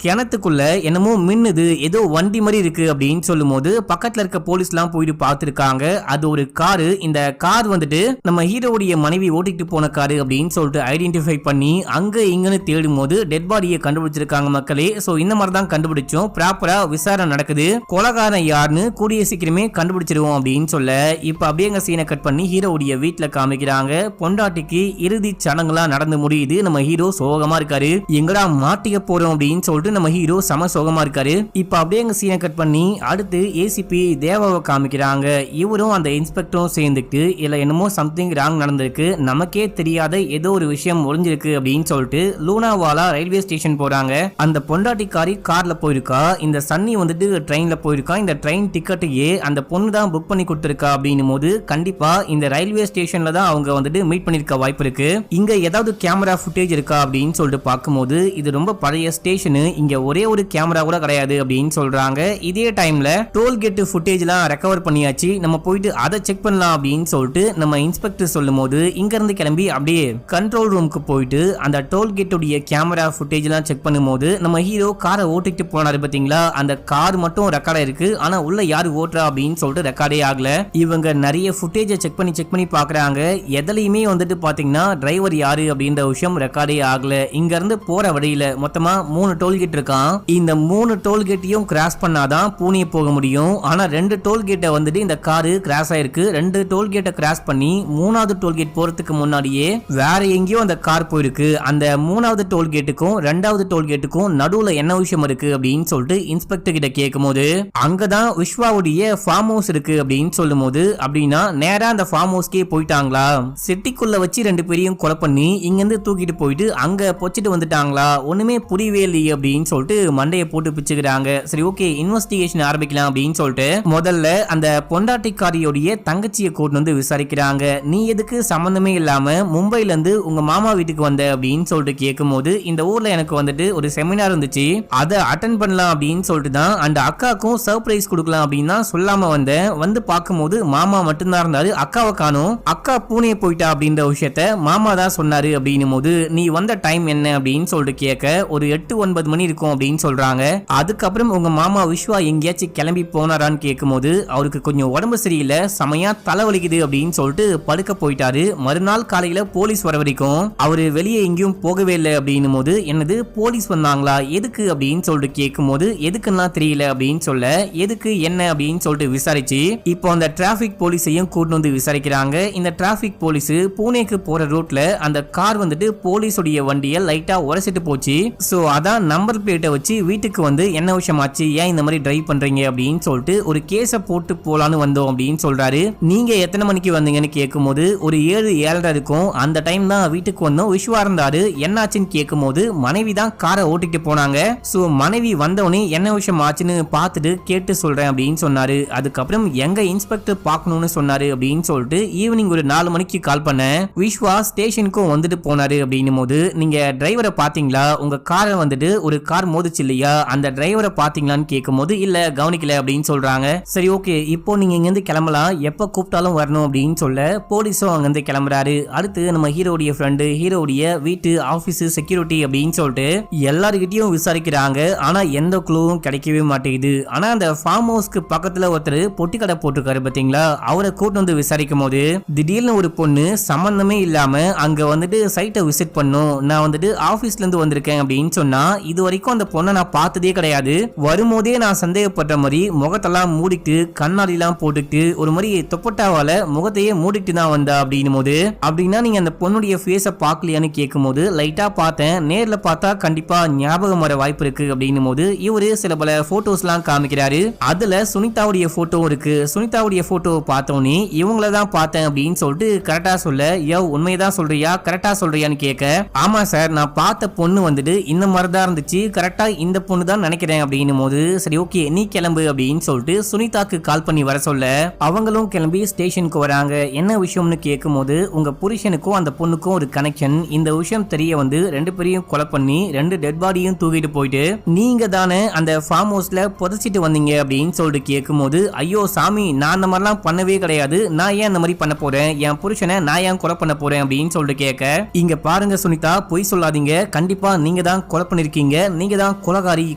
[SPEAKER 1] கிணத்துக்குள்ள என்னமோ மின்னுது, ஏதோ வண்டி மாதிரி இருக்கு அப்படின்னு சொல்லும் போது பக்கத்துல இருக்க போலீஸ் எல்லாம் போயிட்டு பார்த்திருக்காங்க. அது ஒரு காரு. இந்த கார் வந்துட்டு நம்ம ஹீரோவுடைய மனைவி ஓட்டிட்டு போன காரு அப்படின்னு சொல்லிட்டு ஐடென்டிஃபை பண்ணி அங்க இங்கன்னு தேடும் போது டெட் பாடியை கண்டுபிடிச்சிருக்காங்க மக்களே. சோ இந்த மாதிரி தான் கண்டுபிடிச்சோம். ப்ராப்பரா விசாரணை நடக்குது. கொலகாரன் யாருன்னு கூடிய சீக்கிரமே கண்டுபிடிச்சிருவோம் அப்படின்னு சொல்ல இப்ப அப்படியே எங்க சீனை கட் பண்ணி ஹீரோவுடைய வீட்டுல காமிக்கிறாங்க. பொண்டாட்டிக்கு இறுதி சடங்குலாம் நடந்து முடியுது. நம்ம ஹீரோ சோகமா இருக்காரு. எங்கடா மாட்டிக்க போறோம் அப்படின்னு சொல்லிட்டு நம்ம ஹீரோ சம சோகமா இருக்காரு. இப்ப அப்படியே எங்க சீனை கட் பண்ணி அடுத்து ஏசிபி தேவாவை காமிக்கிறாங்க. இவரும் அந்த இன்ஸ்பெக்டரும் சேர்ந்துட்டு இல்ல என்னமோ சம்திங் ராங் நடந்திருக்கு, நமக்கே தெரியாத ஏதோ ஒரு விஷயம் ஒளிஞ்சிருக்கு அப்படின்னு சொல்லிட்டு லூனாவாலா ரயில்வே ஸ்டேஷன் போறாங்க. அந்த பொண்டாட்டிக்காரி கார்ல போயிருக்கா, இந்த சன்னி வந்துட்டு ட்ரெயின்ல போயிருக்கா. இந்த ட்ரெயின் டிக்கெட்டையே அந்த பொண்ணு தான் புக் பண்ணி கொடுத்திருக்கா அப்படின்னும் போது கண்டிப்பா இந்த ரயில்வே ஸ்டேஷன்ல தான் அவங்க வந்துட்டு மீட் பண்ணிருக்க வாய்ப்பு இருக்கு. இங்க ஏதாவது கேமரா ஃபுட்டேஜ் இருக்கா அப்படின்னு சொல்லிட்டு பார்க்கும்போது இது ரொம்ப பழைய ஸ்டேஷன், இங்க ஒரே ஒரு கேமரா கூட கிடையாது அப்படின்னு சொல்றாங்க. இதே டைம்ல டோல்கேட் ஃபுட்டேஜ்லாம் ரெக்கவர் பண்ணியாச்சு, நம்ம போயிட்டு அதை செக் பண்ணலாம் அப்படின்னு சொல்லிட்டு நம்ம இன்ஸ்பெக்டர் சொல்லும் போது இங்க இருந்து கிளம்பி அப்படியே கண்ட்ரோல் ரூமுக்கு போயிட்டு அந்த டோல்கேட்டுடைய கேமரா ஃபுட்டேஜ்லாம் செக் பண்ணும்போது நம்ம ஹீரோ காரை ஓட்டிட்டு போனாரு பாத்தீங்களா, அந்த கார் மட்டும் ரெக்கார்டா இருக்கு. ஆனா உள்ள யாரு ஓட்டுறா அப்படின்னு சொல்லிட்டு ரெக்கார்டே ஆகல. இவங்க நிறைய ஃபுட்டேஜை செக் பண்ணி பாக்குறாங்க. எதுலயுமே வந்துட்டு பாத்தீங்கன்னா டிரைவர் யாரு அப்படின்ற விஷயம் ரெக்கார்டே ஆகல. இங்க இருந்து போற வழியில மொத்தமா 3 டோல்கேட் இருக்கான். இந்த 3 டோல்கேட்டையும் கிராஸ் பண்ணாதான் பூனே போக முடியும். ஆனா 2 டோல்கேட்டை வந்துட்டு இந்த காரு கிராஸ் ஆயிருக்கு. 2 டோல்கேட்டை கிராஸ் பண்ணி 3வது டோல்கேட் போறதுக்கு முன்னாடியே வேற எங்கேயோ அந்த கார் போயிருக்கு. அந்த 3வது டோல்கேட்டுக்கும் 2வது டோல்கேட்டுக்கும் நடுவுல என்ன விஷயம் இருக்கு அப்படின்னு சொல்லிட்டு இன்ஸ்பெக்டர் கிட்ட கேட்கும் போது அங்கதான் விஸ்வாவுடைய ஃபார்ம் ஹவுஸ் இருக்கு அப்படின்னு சொல்லும் போது அப்படின்னா நேரா அந்த ஃபார்ம் ஹவுஸ்க்கே போயிட்டாங்களா, சிட்டிக்குள்ள வச்சு 2 பேரையும் கொலை பண்ணி இங்க இருந்து தூக்கிட்டு போயிட்டு அங்க பொச்சிட்டு வந்துட்டாங்களா, ஒண்ணுமே புரியவே இல்லையே அப்படின்னு சொல்லிட்டு மண்டையை போட்டு பிச்சுக்கிறாங்க. சரி ஓகே இன்வெஸ்டிகேஷன் ஆரம்பிக்கலாம் அப்படின்னு சொல்லிட்டு முதல்ல அந்த பொண்டாட்டிக்காரியோடைய தங்கச்சியை கூட்டு வந்து விசாரிக்கிறாங்க. நீ எதுக்கு சம்பந்தமே இல்லாம மும்பைல இருந்து உங்க மாமா வீட்டுக்கு வந்த அப்படின்னு சொல்லிட்டு கேட்கும் போது இந்த ஊர்ல எனக்கு வந்துட்டு ஒரு செமினார் இருந்துச்சு, அதை அட்டென்ட் பண்ணலாம் அப்படின்னு சொல்லிட்டு தான் அந்த அக்காக்கும் சர்ப்ரைஸ் கொடுக்கலாம் அப்படின்னு தான் சொல்லாம வந்தேன். வந்து பார்க்கும்போது மாமா மட்டும்தான் இருந்தாரு, அக்காவை காணோம், அக்கா பூனே போயிட்டா அப்படின்ற விஷயத்த மாமா தான் சொன்னாரு அப்படின்னும் போது நீ வந்த டைம் என்ன அப்படின்னு சொல்லிட்டு கேட்க ஒரு 8-9 மணி இருக்கும் அப்படின்னு சொல்றாங்க. அதுக்கப்புறம் உங்க மாமா விஸ்வா எங்கேயாச்சும் கிளம்பி போனாரான்னு கேட்கும் போது அவருக்கு கொஞ்சம் உடம்பு சரியில்லை, செமையா தலைவலிக்குது அப்படின்னு சொல்லிட்டு படுக்க போயிட்டாரு. மறுநாள் காலையில போலீஸ் வர வரைக்கும் அவரு வெளியே எங்கேயும் போகவே இல்லை அப்படின்னும் போது என்னது போலீஸ் வந்தாங்களா எதுக்கு அப்படின்னு சொல்லிட்டு கேட்கும் போது எதுக்குன்னா தெரியல அப்படின்னு சொல்ல எதுக்கு என்ன அப்படின்னு சொல்லிட்டு விசாரிச்சு இப்போ அந்த டிராபிக் போலீஸையும் கூட்டு வந்து விசாரிக்கிறாங்க. இந்த டிராபிக் போலீஸ் பூனேக்கு போற ரூட்ல அந்த கார் வந்துட்டு போலீஸோடைய வண்டியை லைட்டா உரசிட்டு போச்சு. சோ அதான் நம்பர் பிளேட்டை வச்சு வீட்டுக்கு வந்து என்ன விஷயம் ஆச்சு, ஏன் இந்த மாதிரி டிரைவ் பண்றீங்க அப்படின்னு சொல்லிட்டு ஒரு கேஸ போட்டு போலான்னு வந்தோம் அப்படின்னு சொல்றாரு. நீங்க எத்தனை மணிக்கு வந்தீங்கன்னு கேட்கும் போது ஒரு 7-7:30 இருக்கும். அந்த டைம் தான் வீட்டுக்கு வந்தோம், விஸ்வா இருந்தாரு, என்னாச்சுன்னு கேட்கும் போது மனைவி தான் காரை ஓட்டிட்டு போனாங்க. சோ மனைவி வந்தவனே என்ன விஷயம் ஆச்சுன்னு பார்த்துட்டு கேட்டு சொல்றேன் அப்படின்னு சொன்னாரு. அதுக்கப்புறம் எங்க இன்ஸ்பெக்டர் பார்க்கணும்னு சொன்னாரு அப்படின்னு சொல்லிட்டு ஈவினிங் ஒரு 4 மணிக்கு கால் பண்ணேன். விஸ்வா ஸ்டேஷனுக்கும் வந்துட்டு போனாரு அப்படின்னும் போது நீங்க டிரைவரை பாத்தீங்களா, உங்க காரை வந்துட்டு ஒரு கார் மோதிச்சு இல்லையா, அந்த டிரைவரை பாத்தீங்களான்னு கேட்கும் போது இல்ல கவனிக்கல அப்படின்னு சொல்றாங்க. சரி ஓகே, இப்போ நீங்க இங்க இருந்து கிளம்பலாம், எப்ப கூப்பிட்டாலும் வரணும் அப்படின்னு சொல்ல போலீஸும் அங்க இருந்து கிளம்புறாரு. அடுத்து நம்ம ஹீரோடைய ஃப்ரெண்டு, ஹீரோடைய வீட்டு ஆபீஸ் செக்யூரிட்டி அப்படின்னு சொல்லிட்டு எல்லாருக்கிட்டையும் விசாரிக்கிறாங்க. ஆனா எந்த குழுவும் கிடைக்கவே மாட்டேங்குது. ஆனா அந்த ஃபார்ம் ஹவுஸ்க்கு பக்கத்துல ஒருத்தர் பொட்டி கடை போட்டிருக்காரு பாத்தீங்களா, அவரை கூட்டு வந்து விசாரிக்கும் போது திடீர்னு ஒரு பொண்ணு சம்பந்தமே இல்லாம அங்க வந்துட்டு சைட்டை விசிட் பண்ணும், நான் வந்துட்டு ஆபீஸ்ல இருந்து வந்திருக்கேன் அப்படின்னு சொன்னா, இது வரைக்கும் அந்த பொண்ணை நான் பார்த்ததே கிடையாது, வரும்போதே நான் சந்தேகப்பட்ட மாதிரி முகத்தெல்லாம் மூடிட்டு கண்ணாடிலாம் போட்டுட்டு ஒரு மாதிரி தொப்பட்டாவால முகத்தையே மூடிட்டு தான் வந்தா அப்படின்னும் போது, அப்படின்னா நீங்க அந்த பொண்ணுடைய ஃபேஸை பார்க்கலையான்னு கேட்கும் போது லைட்டா பார்த்தேன், நேர்ல பார்த்தா கண்டிப்பா ஞாபகம் வர வாய்ப்பு இருக்கு அப்படின்னும் போது இவரு சில பல போட்டோஸ்லாம் காமிக்கிறாரு. அதுல சுனிதாவுடைய போட்டோ இருக்கு. சுனிதாவுடைய போட்டோ பார்த்தோன்னே இவங்கள தான் பார்த்தேன் அப்படின்னு சொல்லிட்டு கரெக்டா சொல்ல, யோ உண்மையதான் சொல்றியா, கரெக்டா சொல்றியான்னு கேட்க, ஆமா சார் நான் பார்த்த பொண்ணு வந்துட்டு இந்த மாதிரி தான் இருந்துச்சு, கரெக்டா இந்த பொண்ணு தான் நினைக்கிறேன் அப்படின்னும் போது சரி ஓகே நீ கிளம்பு அப்படின்னு சொல்லிட்டு சுனிதாக்கு கால் பண்ணி வர சொல்ல அவங்களும் கிளம்பி ஸ்டேஷனுக்கு வராங்க. என்ன விஷயம்னு கேட்கும் போது உங்க புருஷனுக்கும் அந்த பொண்ணுக்கும் ஒரு கனெக்ஷன், இந்த விஷயம் தெரிய வந்து ரெண்டு பேரையும் கொலை பண்ணி ரெண்டு டெட் பாடியும் தூக்கிட்டு போயிட்டு நீங்க தானே அந்த ஃபார்ம் ஹவுஸ்ல புதைச்சிட்டு வந்தீங்க அப்படின்னு சொல்லிட்டு கேட்கும் போது, ஐயோ சாமி நான் அந்த மாதிரிலாம் பண்ணவே கிடையாது, நான் ஏன் அந்த மாதிரி பண்ண போறேன், என் புருஷனை நான் ஏன் கொலை பண்ண போறேன் அப்படின்னு சொல்லிட்டு கேட்க, இங்க பாருங்க சுனிதா பொய் சொல்லாதீங்க, கண்டிப்பா நீங்க தான் கொலை பண்ணிருக்கீங்க, நீங்க தான் கொலகாரி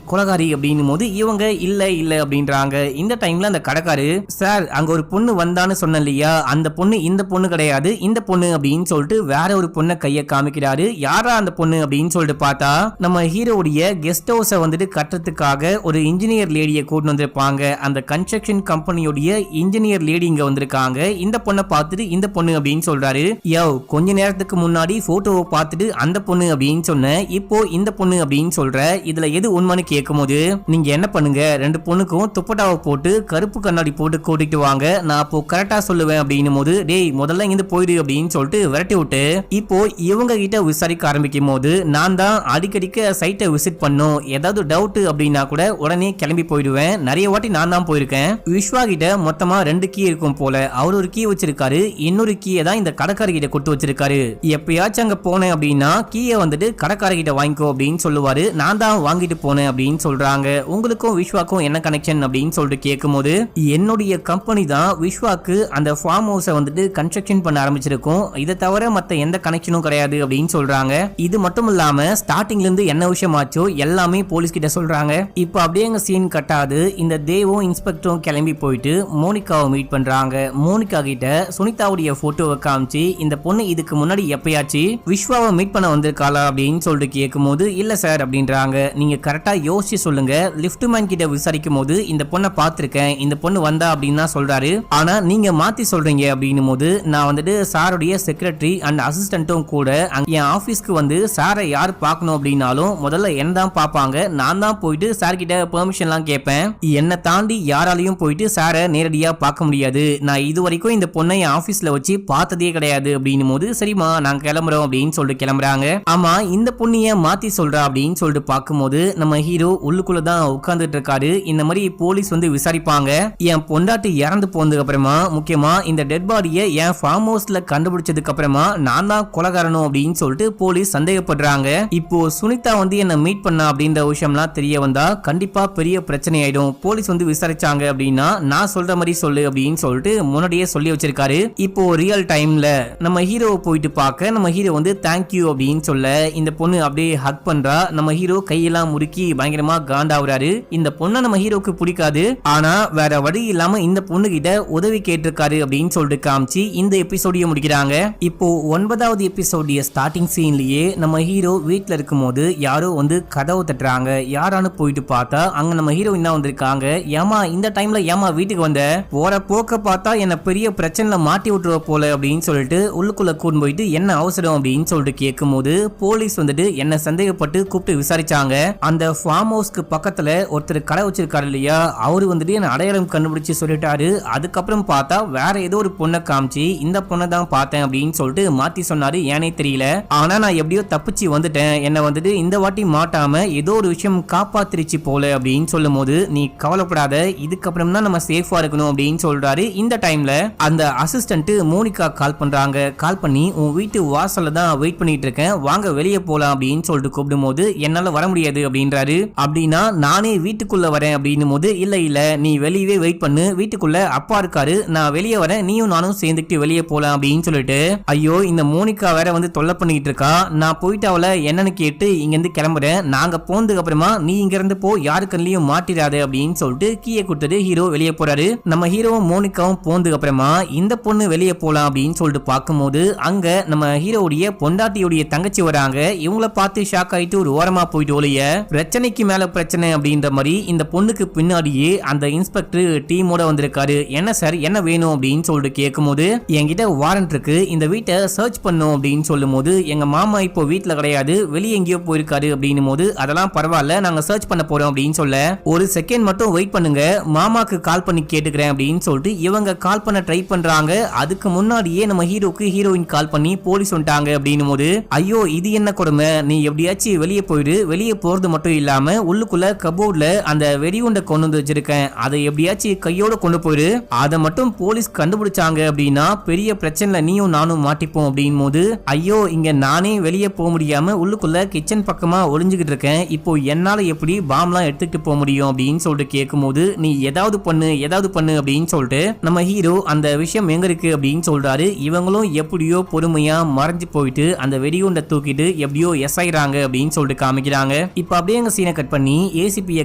[SPEAKER 1] கொலகாரி அப்படின்னும் போது இவங்க இல்ல இல்ல அப்படின்றாங்க. இந்த டைம்ல அந்த கடைக்காரு, சார் அங்க ஒரு பொண்ணு வந்தான்னு சொன்ன இல்லையா, அந்த பொண்ணு இந்த பொண்ணு கிடையாது, இந்த பொண்ணு அப்படின்னு சொல்லிட்டு வேற ஒரு பொண்ணை கைய காமிக்கிறாரு. யாரா அந்த பொண்ணு அப்படின்னு சொல்லிட்டு பார்த்தா நம்ம ஹீரோடைய கெஸ்ட் ஹவுஸை வந்துட்டு கட்டுறதுக்காக ஒரு இன்ஜினியர் லேடியை கூட்டு வந்திருப்பாங்க. அந்த கன்ஸ்ட்ரக்ஷன் கம்பெனியோடைய இன்ஜினியர் லேடி இங்க வந்திருக்காங்க. இந்த பொண்ணை பார்த்துட்டு இந்த பொண்ணு அப்படின்னு சொல்றாரு. யோ கொஞ்ச நேரத்துக்கு முன்னாடி போட்டோவை பார்த்துட்டு அந்த பொண்ணு அப்படின்னு சொன்ன, இப்போ இந்த பொண்ணு அப்படின்னு சொல்ற, இதுல எது உண்மைன்னு கேட்கும் போது நீங்க என்ன பண்ணுங்க, ரெண்டு பொண்ணுக்கும் துப்பட்டாவை போட்டு கருப்பு கண்ணாடி போட்டு கூட்டிட்டு வாங்க, நான் அப்போ கரெக்டா சொல்லுவேன் அப்படின்னும் போது, டேய் முதல்ல இங்க போயிடு அப்படின்னு சொல்லிட்டு விரட்டி விட்டு இப்போ இவங்க கிட்ட விசாரிக்க ஆரம்பிக்கும் போது, நான் தான் அடிக்கடிக்க சைட்டை விசிட் பண்ணும், ஏதாவது டவுட் அப்படின்னா கூட உடனே கிளம்பி போயிடுவேன், நிறைய வாட்டி நான் தான் போயிருக்கேன், விஸ்வா கிட்ட மொத்தமா 2 கீ இருக்கும் போல, அவர் ஒரு கீ வச்சிருக்காரு, இன்னொரு கீயை தான் இந்த கடைக்கார கிட்ட கொடுத்து வச்சிருக்காரு, எப்பயாச்சும் அங்க போனேன் அப்படின்னா கீயை வந்துட்டு கடைக்கார கிட்ட வாங்கிக்கோ அப்படின்னு சொல்லுவாரு, நான் தான் வாங்கிட்டு போனேன் அப்படின்னு சொல்றாங்க. உங்களுக்கும் விஸ்வாக்கும் என்ன கனெக்ஷன் அப்படின்னு சொல்லிட்டு கேட்கும் போது, என்னுடைய கம்பெனி தான் விஸ்வாக்கு அந்த ஃபார்ம் ஹவுஸை வந்துட்டு கன்ஸ்ட்ரக்ஷன் பண்ண ஆரம்பிச்சிருக்கும், இதை தவிர மத்த எந்த கனெக்ஷனும் கிடையாது அப்படின்னு சொல்றாங்க. இது மட்டும் இல்லாம ஸ்டார்டிங்ல இருந்து என்ன விஷயம் ஆச்சோ எல்லாமே போலீஸ் கிட்ட சொல்றாங்க. இப்போ அப்படியே எங்க சீன் கட்டாது, இந்த தேவும் இன்ஸ்பெக்டரும் கிளம்பி போயிட்டு மோனிகாவை மீட் பண்றாங்க. மோனிகா கிட்ட சுனிதாவுடைய போட்டோவை காமிச்சு, இந்த பொண்ணு இதுக்கு முன்னாடி எப்பயாச்சு விஸ்வாவை மீட் பண்ண வந்திருக்காளா அப்படின்னு சொல்லிட்டு கேட்கும் போது இல்ல சார் அப்படின்றாங்க. நீங்க கரெக்டா யோசிச்சு சொல்லுங்க, லிஃப்ட் மேன் கிட்ட விசாரிக்கும் போது இந்த பொண்ணை பார்த்திருக்கேன், இந்த பொண்ணு வந்தா அப்படின்னு தான் சொல்றாரு, ஆனா நீங்க மாத்தி சொல்றீங்க அப்படின்னும் போது, நான் வந்துட்டு சாருடைய செக்ரட்டரி அண்ட் அசிஸ்டன்ட்டும் கூட என் ஆபீஸ்க்கு வந்து சாரை யார் பார்க்கணும் அப்படின்னாலும் முதல்ல என்ன தான் பார்ப்பாங்க, நான் தான் போயிட்டு சார் கிட்ட பெர்மிஷன்லாம் கேட்பேன், என்னை தாண்டி யாராலையும் போயிட்டு சாரை நேரடியா பார்க்க முடியாது, நான் இது வரைக்கும் இந்த பொண்ணை என் ஆபீஸ்ல வச்சு பார்த்ததே கிடையாது அப்படின்னும் போது, சரிமா நாங்க கிளம்புறோம் அப்படின்னு சொல்லிட்டு கிளம்புறாங்க. ஆமா இந்த பொண்ணிய மாத்தி சொல்றா அப்படின்னு சொல்லிட்டு பார்க்கும்போது நம்ம ஹீரோ உள்ளுக்குள்ளதான் உட்கார்ந்துட்டு இருக்காரு. இந்த மாதிரி போலீஸ் வந்து விசாரிப்பாங்க, என் பொண்டாட்டி இறந்து போனதுக்கு அப்புறமா, முக்கியமா இந்த டெட் பாடியை என் ஃபார்ம் ஹவுஸ்ல கண்டுபிடிச்சதுக்கு அப்புறமா நான் தான் கொலைகாரனும் அப்படின்னு சொல்லிட்டு போலீஸ் சந்தேகப்படுறாங்க. இப்போ சுனிதா வந்து என்ன மீட் பண்ணா அப்படின்ற விஷயம்லாம் தெரிய வந்தா கண்டிப்பா பெரிய பிரச்சனை ஆயிடும், போலீஸ் வந்து விசாரிச்சாங்க அப்படின்னா நான் சொல்ற மாதிரி சொல்லு அப்படின்னு சொல்லிட்டு முன்னாடியே சொல்லி வச்சிருக்காரு. இப்போ ரியல் டைம்ல நம்ம ஹீரோவை போயிட்டு பார்க்க நம்ம ஹீரோ வந்து தேங்க்யூ அப்படின்னு சொல்ல, இந்த பொண்ணு அப்படியே ஹக் பண்றா. நம்ம ஹீரோ கையெல்லாம் முறுக்கி பயங்கரமா காண்டாவுறாரு. இந்த பொண்ணை நம்ம ஹீரோக்கு பிடிக்காது, ஆனா வேற வழி இல்லாம இந்த பொண்ணு கிட்ட உதவி கேட்டிருக்காரு அப்படின்னு சொல்லிட்டு காமிச்சு இந்த எபிசோடிய முடிக்கிறாங்க. இப்போ 9வது எபிசோடிய ஸ்டார்டிங் சீன்லயே நம்ம ஹீரோ வீட்ல இருக்கும்போது யாரோ வந்து கதவு தட்டுறாங்க. யாரானு போயிட்டு பார்த்தா அங்க நம்ம ஹீரோயின் தான் வந்திருக்காங்க. ஏமா இந்த டைம்ல ஏமா வீட்டுக்கு வந்த, போற போக்க பார்த்தா என்ன பெரிய பிரச்சனைல மாட்டி விட்டுருவ போல அப்படின்னு சொல்லிட்டு உள்ளுக்குள்ள கூண்டு போயிட்டு என்ன அவசரம் அப்படின்னு சொல்லிட்டு கேட்கும் போது, போலீஸ் வந்துட்டு என்ன சந்தேகப்பட்டு கூப்பிட்டு விசாரிச்சாங்க. அந்த ஃபார்ம் ஹவுஸ்க்கு பக்கத்துல ஒருத்தர் கடை வச்சிருக்காரு இல்லையா, அவரு வந்துட்டு என்ன அடையாளம் கண்டுபிடிச்சு சொல்லிட்டாரு. அதுக்கப்புறம் பார்த்தா வேற ஏதோ ஒரு பொண்ணை காமிச்சு இந்த பொண்ணை தான் பார்த்தேன் அப்படின்னு சொல்லிட்டு மாத்தி சொன்னாரு, ஏனே தெரியல, ஆனா நான் எப்படியோ தப்பிச்சு வந்துட்டேன், என்ன வந்துட்டு இந்த வாட்டி மாட்டாம ஏதோ ஒரு விஷயம் காப்பாத்திருச்சு போல அப்படின்னு சொல்லும் போது, நீ கவலைப்படாத, இதுக்கப்புறம் தான் நம்ம சேஃபா இருக்கணும் அப்படின்னு சொல்றாரு. இந்த டைம்ல அந்த அசிஸ்டன்ட் மோனிகா கால் பண்றாங்க. கால் பண்ணி உன் வீட்டு வாசல்ல தான் வெயிட் பண்ணிட்டு இருக்கேன், வாங்க வெளியே போலாம் அப்படின்னு சொல்லிட்டு கூப்பிடும் போது என்னால வர முடியாது அப்படின்றாரு. அப்படின்னா நானே வீட்டுக்குள்ள வரேன் அப்படின்னும் போது இல்ல இல்ல நீ வெளியவே வெயிட் பண்ணு, வீட்டுக்குள்ள அப்பா இருக்காரு, நான் வெளியே வரேன், நீயும் நானும் சேர்ந்துட்டு வெளியே போலாம் அப்படின்னு சொல்லிட்டு ஐயோ இந்த மோனிகா வேற வந்து தொல்லை பண்ணிட்டு இருக்கா, நான் போயிட்டு அவளை என்னன்னு கேட்டு இங்க இருந்து கிளம்புறேன், நாங்க போனதுக்கு அப்புறமா நீ இங்க இருந்து போ, யாரு கண்ணிலையும் மாட்டிடாது அப்படின்னு சொல்லிட்டு கீயை கொடுத்துட்டு ஹீரோ வெளியே போறாரு. நம்ம ஹீரோவும் மோனிகாவும் போனதுக்கு அப்புறமா இந்த பொண்ணு வெளியே போலாம் அப்படின்னு சொல்லிட்டு பார்க்கும்போது அங்க நம்ம ஹீரோவுடைய பொண்டாட்டியுடைய தங்கச்சி வராங்க. இவங்கள பார்த்து ஷாக் ஆயிட்டு ஒரு ஓரமா போயிட்டு ஒளிய பிரச்சனைக்கு மேல பிரச்சனை அப்படின்ற மாதிரி இந்த பொண்ணுக்கு பின்னாடியே அந்த இன்ஸ்பெக்டர் டீமோட வந்திருக்காரு. என்ன சார் என்ன வேணும் அப்படின்னு சொல்லிட்டு கேட்கும்போது என்கிட்ட வாரண்ட் இருக்கு, இந்த வீட்டை சர்ச் பண்ணும் அப்படின்னு சொல்லும் போது எங்க மாமா இப்போ வீட்டுல கிடையாது, வெளியே எங்கேயோ போயிருக்காரு அப்படின்னும் போது அதெல்லாம் பரவாயில்ல நாங்க சர்ச் பண்ண போறோம் அப்படின்னு சொல்ல ஒரு செகண்ட் மட்டும் வெயிட் பண்ணுங்க, மாமாக்கு கால் பண்ணி கேட்டுக்கிறேன் அப்படின்னு சொல்லிட்டு இவங்க கால் பண்ண ட்ரை பண்றாங்க. அதுக்கு முன்னாடியே நம்ம ஹீரோக்கு ஹீரோயின் கால் பண்ணி போலீஸ் வந்துட்டாங்க அப்படின்னும் போது ஐயோ இது என்ன கொடுமை, நீ எப்படியாச்சும் வெளியே போயிடு, வெளியே போறது மட்டும் இல்லாம உள்ளுக்குள்ள கபோர்ட்ல அந்த வெடிகுண்டை கொண்டு வந்து வச்சிருக்கேன், அதை எப்படியாச்சும் கையோட கொண்டு போயிடு, அதை மட்டும் போலீஸ் கண்டுபிடிச்சாங்க அப்படின்னா பெரிய பிரச்சனை நீயும் நானும் மாட்டிப்போம் அப்படின் போது ஐயோ இங்க நானே வெளியே போக முடியாம உள்ளுக்குள்ள கிச்சன் பக்கமா ஒளிஞ்சுக்கிட்டு இருக்கேன், இப்போ என்னால எப்படி பாம்லாம் எடுத்துக்கிட்டு போக முடியும் அப்படின்னு சொல்லிட்டு கேட்கும்போது நீ ஏதாவது பண்ணு அப்படின்னு சொல்லிட்டு நம்ம ஹீரோ அந்த விஷயம் எங்க இருக்கு அப்படின்னு சொல்றாரு. இவங்களும் எப்படியோ பொறுமையா மறைஞ்சு போயிட்டு அந்த வெடிகுண்டை தூக்கிட்டு எப்படியோ எஸ் ஆயிராங்க அப்படின்னு சொல்லிட்டு காமிக்கிறாங்க. இப்ப அப்படியே எங்க சீனை கட் பண்ணி ஏசிபியை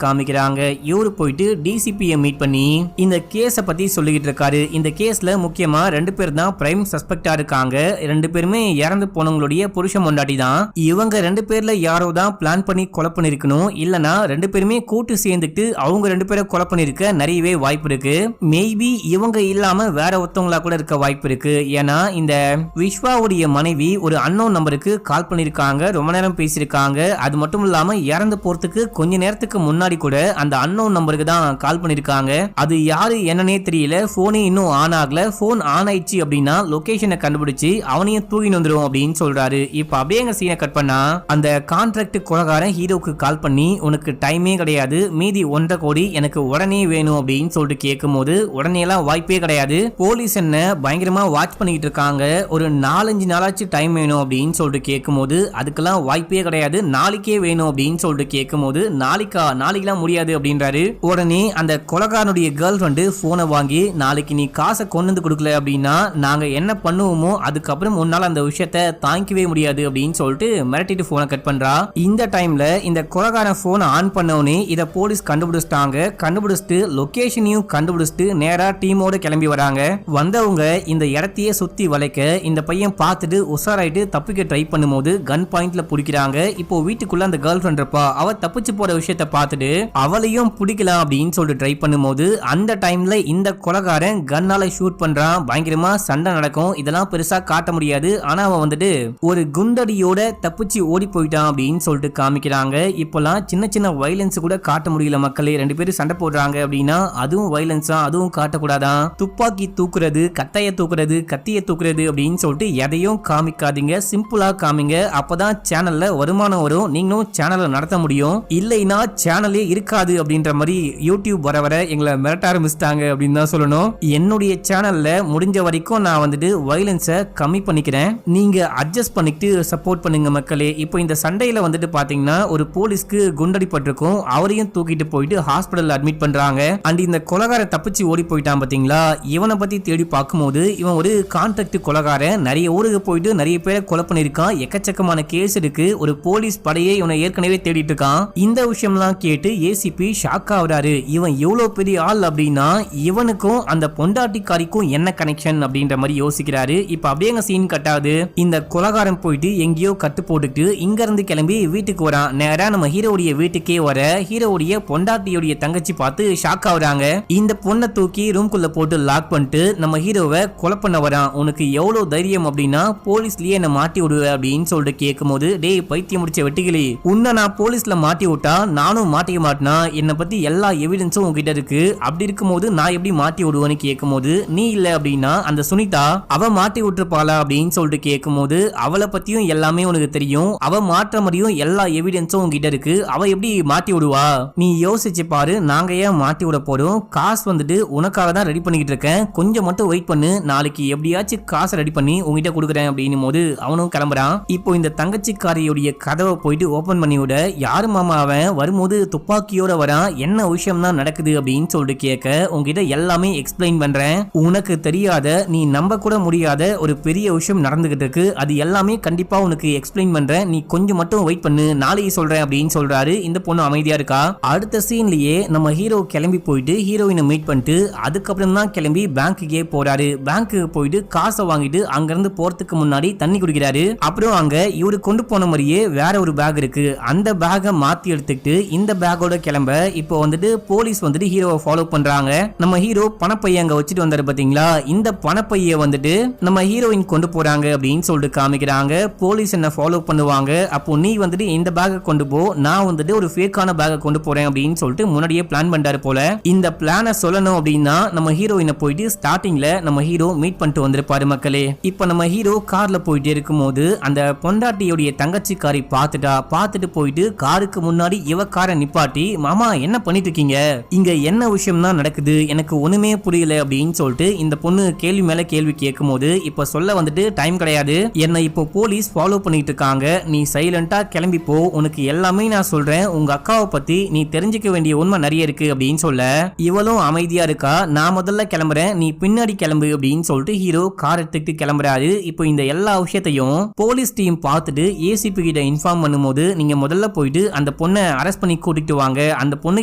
[SPEAKER 1] காமிக்கிறாங்க. இவரு போயிட்டு டிசிபியை மீட் பண்ணி இந்த கேஸை பத்தி சொல்லிக்கிட்டு இருக்காரு. இந்த கேஸ்ல முக்கியமா 2 பேர் தான் பிரைம் சஸ்பெக்டா இருக்காங்க. 2 பேருமே இறந்து போனவங்களுடைய புருஷன் பொண்டாட்டி தான். இவங்க 2 பேர்ல யாரோ தான் பிளான் பண்ணி கொலை பண்ணிருக்கணும், இல்லனா 2 பேருமே கூட்டு சேர்ந்துட்டு அவங்க 2 பேரை கொலை பண்ணிருக்க நிறையவே வாய்ப்பு இருக்கு. மேபி இவங்க இல்லாம வேற ஒருத்தவங்களா கூட இருக்க வாய்ப்பு இருக்கு. ஏன்னா இந்த விஸ்வாவுடைய மனைவி ஒரு அன்னோன் நம்பருக்கு கால் பண்ணிருக்காங்க, ரொம்ப நேரம் பேசியிருக்காங்க. அது மட்டும் இல்லாம இறந்து போறதுக்கு கொஞ்ச நேரத்துக்கு முன்னாடி கூட அந்த அன்னோன் நம்பருக்கு தான் கால் பண்ணிருக்காங்க. அது யாரு என்னன்னே தெரியல, போனே இன்னும் ஆன் ஆகல, போன் ஆன் ஆயிடுச்சு அப்படின்னா லொகேஷனை கண்டுபிடிச்சு அவனையும் தூக்கி வந்துரும் அப்படின்னு சொல்றாரு. இப்ப அப்படியே எங்க சீனை கட் பண்ணா அந்த கான்ட்ராக்ட் கொலைகாரன் ஹீரோக்கு கால் பண்ணி உனக்கு டைமே கிடையாது, மீதி 1.5 கோடி எனக்கு உடனே வேணும் அப்படின்னு சொல்லிட்டு கேட்கும் போது உடனே எல்லாம் வாய்ப்பே கிடையாது, போலீஸ் என்ன பயங்கரமா வாட்ச் பண்ணிட்டு இருக்காங்க, ஒரு 4-5 நாளாச்சு டைம் வேணும் அப்படின்னு சொல்லிட்டு கேட்கும் போது அதுக்கெல்லாம் வாய்ப்பே கிடையாது, நாளைக்கே வேணும் அப்படின்னு சொல்லிட்டு கேட்கும் போது நாளைக்கெல்லாம் முடியாது அப்படின்றாரு. உடனே அந்த கொலைகாரனுடைய கேர்ள் ஃப்ரெண்டு போனை வாங்கி நாளைக்கு நீ காசை கொண்டு வந்து கொடுக்கல அப்படின்னா நாங்க என்ன பண்ணுவோமோ அதுக்கப்புறம் உன்னால அந்த விஷயத்தை தாங்கிக்கவே முடியாது அப்படின்னு சொல்லிட்டு மிரட்டிட்டு போனை கட் பண்றா. இந்த டைம்ல இந்த கொலைகாரன் போனை ஆன் பண்ணவனே இத போலீஸ் கண்டுபிடிச்சிட்டாங்க. கண்டுபிடிச்சிட்டு லொகேஷனையும் கண்டுபிடிச்சிட்டு நேரா டீமோட கிளம்பி வராங்க. வந்தவங்க இந்த இடத்தையே சுத்தி வளைக்க இந்த பையன் பார்த்துட்டு உஷாராயிட்டு தப்பிக்க ட்ரை பண்ணும்போது கன் பாயிண்ட்ல பிடிக்கிறாங்க. இப்போ வீட்டுக்குள்ள அந்த கேர்ள் ஃப்ரெண்ட் இருப்பா, அவ தப்பிச்சு போற விஷயத்த பார்த்துட்டு அவளையும் பிடிக்கலாம் அப்படின்னு சொல்லிட்டு ட்ரை பண்ணும்போது அந்த டைம்ல இந்த கொலைகாரன் கன்னால ஷூட் பண்றான். பயங்கரமா சண்டை நடக்கும். இதெல்லாம் பெருசா காட்ட முடியாது, ஆனா அவன் வந்துட்டு ஒரு குண்டடியோட தப்பிச்சு ஓடி போயிட்டான் அப்படின்னு சொல்லிட்டு காமிக்கிறாங்க. இப்பெல்லாம் சின்ன சின்ன வயலன்ஸ் கூட காட்ட முடியல மக்களே. 2 பேரும் சண்டை போடுறாங்க அப்படின்னா அதுவும் வயலன்ஸா, அதுவும் காட்டக்கூடாதான். துப்பாக்கி தூக்குறது, கத்தைய தூக்குறது, கத்திய தூக்குறது அப்படின்னு சொல்லிட்டு எதையும் காமிக்காதீங்க, சிம்பிளா காமிங்க. அப்பதான் சேனல்ல வருமானம் வரும், நீங்களும் சேனலை நடத்த முடியும். இல்லைன்னா சேனலே இருக்காது அப்படின்ற மாதிரி யூடியூப் வர வர எங்களை மிரட்ட ஆரம்பிச்சிட்டாங்க அப்படின்னு தான் சொல்லணும். என்னுடைய சேனல்ல முடிஞ்ச வரைக்கும் நான் வந்துட்டு வயலன்ஸை கம்மி பண்ணிக்கிறேன், நீங்க அட்ஜஸ்ட் பண்ணிட்டு சப்போர்ட் பண்ணுங்க மக்களே. இப்போ இந்த சண்டையில வந்துட்டு பாத்தீங்கன்னா ஒரு போலீஸ்க்கு குண்டடிப்பட்டிருக்கும், அவரையும் தூக்கிட்டு போயிட்டு ஹாஸ்பிடல் அட்மிட் பண்றாங்க. அண்ட் இந்த கொலைகார தப்பிச்சு ஓடி போயிட்டான் பாத்தீங்களா, இவனை பத்தி தேடி பார்க்கும்போது இவன் ஒரு கான்ட்ராக்ட் கொலைகாரன், நிறைய ஊருக்கு போயிட்டு நிறைய பேரை கொலை பண்ணிருக்கான், எக்கச்சக்கமான கேஸ் இருக்கு, ஒரு போலீஸ் படையே இவனை ஏற்கனவே தேடிட்டு இருக்கான். இந்த விஷயம்லாம் கேட்டு ஏசிபி ஷாக் ஆகுறாரு. இவன் எவ்வளவு பெரிய ஆள் அப்படின்னா இவனுக்கும் அந்த பொண்டாட்டிக்காரிக்கும் என்ன கனெக்ஷன் அப்படின்ற மாதிரி யோசிக்கிறாரு. இப்ப அப்படியே சீன் கட்டாது. இந்த கொலைகாரன் போயிட்டு எங்கேயோ கட்டு போட்டுட்டு இங்க இருந்து கிளம்பி வீட்டுக்கு வரான். நேரா நம்ம ஹீரோடைய வீட்டுக்கே வர ஹீரோடைய பொண்டாட்டியோடைய தங்கச்சி பார்த்து ஷாக் ஆகுறாங்க. இந்த பொண்ணை தூக்கி ரூம்குள்ள போட்டு லாக் பண்ணிட்டு நம்ம ஹீரோவை கொலை பண்ண வரான். உனக்கு எவ்வளவு தைரியம் அப்படின்னா போலீஸ்லயே என்ன மாட்டி விடுவ அப்படின்னு சொல்லிட்டு கேட்கும் போது டேய் பைத்தியம் முடிச்ச வெட்டிகளி, உன்னை நான் போலீஸ்ல மாட்டி விட்டா நானும் மாட்டிக்க மாட்டேனா, என்னை பத்தி எல்லா எவிடன்ஸும் உங்ககிட்ட இருக்கு, அப்படி இருக்கும் போது நான் எப்படி மாட்டி விடுவேன்னு கேட்கும் போது நீ இல்ல அப்படின்னா அந்த சுனிதா அவ மாட்டி விட்டுருப்பாளா அப்படின்னு சொல்லிட்டு கேட்கும் போது அவளை பத்தியும் எல்லாமே உனக்கு தெரியும், அவ மாற்ற மாதிரியும் எல்லா எவிடன்ஸும் உங்ககிட்ட இருக்கு, அவ எப்படி மாட்டி விடுவா, நீ யோசிச்சு பாரு, நாங்க ஏன் மாட்டி விட போறோம், காசு வந்துட்டு உனக்காக தான் ரெடி பண்ணிக்கிட்டு இருக்கேன், கொஞ்சம் மட்டும் வெயிட் பண்ணு, நாளைக்கு எப்படியா எப்படியாச்சும் காசை ரெடி பண்ணி உங்ககிட்ட கொடுக்குறேன் அப்படின்னும் போது அவனும் கிளம்புறான். இப்போ இந்த தங்கச்சிக்காரியுடைய கதவை போயிட்டு ஓபன் பண்ணி விட, யாரு மாமா அவன், வரும்போது துப்பாக்கியோட வரான், என்ன விஷயம் தான் நடக்குது அப்படின்னு சொல்லிட்டு கேட்க, உங்ககிட்ட எல்லாமே எக்ஸ்பிளைன் பண்றேன், உனக்கு தெரியாத, நீ நம்ப கூட முடியாத ஒரு பெரிய விஷயம் நடந்துகிட்டு இருக்கு, அது எல்லாமே கண்டிப்பா உனக்கு எக்ஸ்பிளைன் பண்றேன், நீ கொஞ்சம் மட்டும் வெயிட் பண்ணு, நாளைக்கு சொல்றேன் அப்படின்னு சொல்றாரு. இந்த பொண்ணு அமைதியா இருக்கா. அடுத்த சீன்லயே நம்ம ஹீரோ கிளம்பி போயிட்டு ஹீரோயினை மீட் பண்ணிட்டு அதுக்கப்புறம் தான் கிளம்பி பேங்க்குக்கே போறாரு. பேங்க்கு போயிட்டு காசை வாங்கிட்டு அங்க இருந்து போறதுக்கு முன்னாடி தண்ணி குடிக்கிறாரு. அப்புறம் அங்க இவரு கொண்டு போன மாதிரியே வேற ஒரு பேக் இருக்கு, அந்த பேக்கை மாத்தி எடுத்துக்கிட்டு இந்த பேக்கோட கிளம்ப இப்போ வந்துட்டு போலீஸ் வந்துட்டு ஹீரோவை ஃபாலோ பண்றாங்க. நம்ம ஹீரோ பணப்பைய அங்க வச்சுட்டு வந்தாரு பாத்தீங்களா, இந்த பணப்பைய வந்துட்டு நம்ம ஹீரோயின் கொண்டு போறாங்க அப்படின்னு சொல்லிட்டு காமிக்கிறாங்க. போலீஸ் என்ன ஃபாலோ பண்ணுவாங்க. அப்போ நீ வந்துட்டு இந்த பேக்கை கொண்டு போ, நான் வந்துட்டு ஒரு ஃபேக்கான பேக்கை கொண்டு போறேன் அப்படின்னு சொல்லிட்டு முன்னாடியே பிளான் பண்றாரு போல. இந்த பிளானை சொல்லணும் அப்படின்னா நம்ம ஹீரோயினை போயிட்டு ஸ்டார்டிங்ல நம்ம ஹீரோ மீட் பண்ணிட்டு வந்திருப்பாரு மக்களே. இப்ப நம்ம ஹீரோ கார்ல போயிட்டு இருக்கும்போது அந்த பொண்டாட்டியோடைய தங்கச்சிக்காரி பார்த்துட்டு போயிட்டு காருக்கு முன்னாடி இவ காரை நிப்பாட்டி, மாமா என்ன பண்ணிட்டு இருக்கீங்க, இங்க என்ன விஷயம் தான் நடக்குது, எனக்கு ஒண்ணுமே புரியல அப்படின்னு சொல்லிட்டு இந்த பொண்ணு கேள்வி மேல கேள்வி கேட்கும் போது, இப்ப சொல்ல வந்துட்டு டைம் கிடையாது, என்ன இப்போ போலீஸ் ஃபாலோ பண்ணிட்டு இருக்காங்க, நீ சைலண்டா கிளம்பி போ, உனக்கு எல்லாமே நான் சொல்றேன், உங்க அக்காவை பத்தி நீ தெரிஞ்சுக்க வேண்டிய உண்மை நிறைய இருக்கு அப்படின்னு சொல்ல, இவளும் அமைதியா இருக்கா. நான் முதல்ல கிளம்புறேன், நீ பின்னாடி கிளம்பு அப்படின்னு சொல்லிட்டு ஹீரோ கார் எடுத்துட்டு கிளம்புறாரு. இப்போ இந்த எல்லா விஷயத்தையும் போலீஸ் டீம் பார்த்துட்டு ஏசிபி கிட்ட இன்ஃபார்ம் பண்ணும்போது, நீங்க முதல்ல போயிட்டு அந்த பொண்ணை அரெஸ்ட் பண்ணி கூட்டிட்டு வாங்க, அந்த பொண்ணு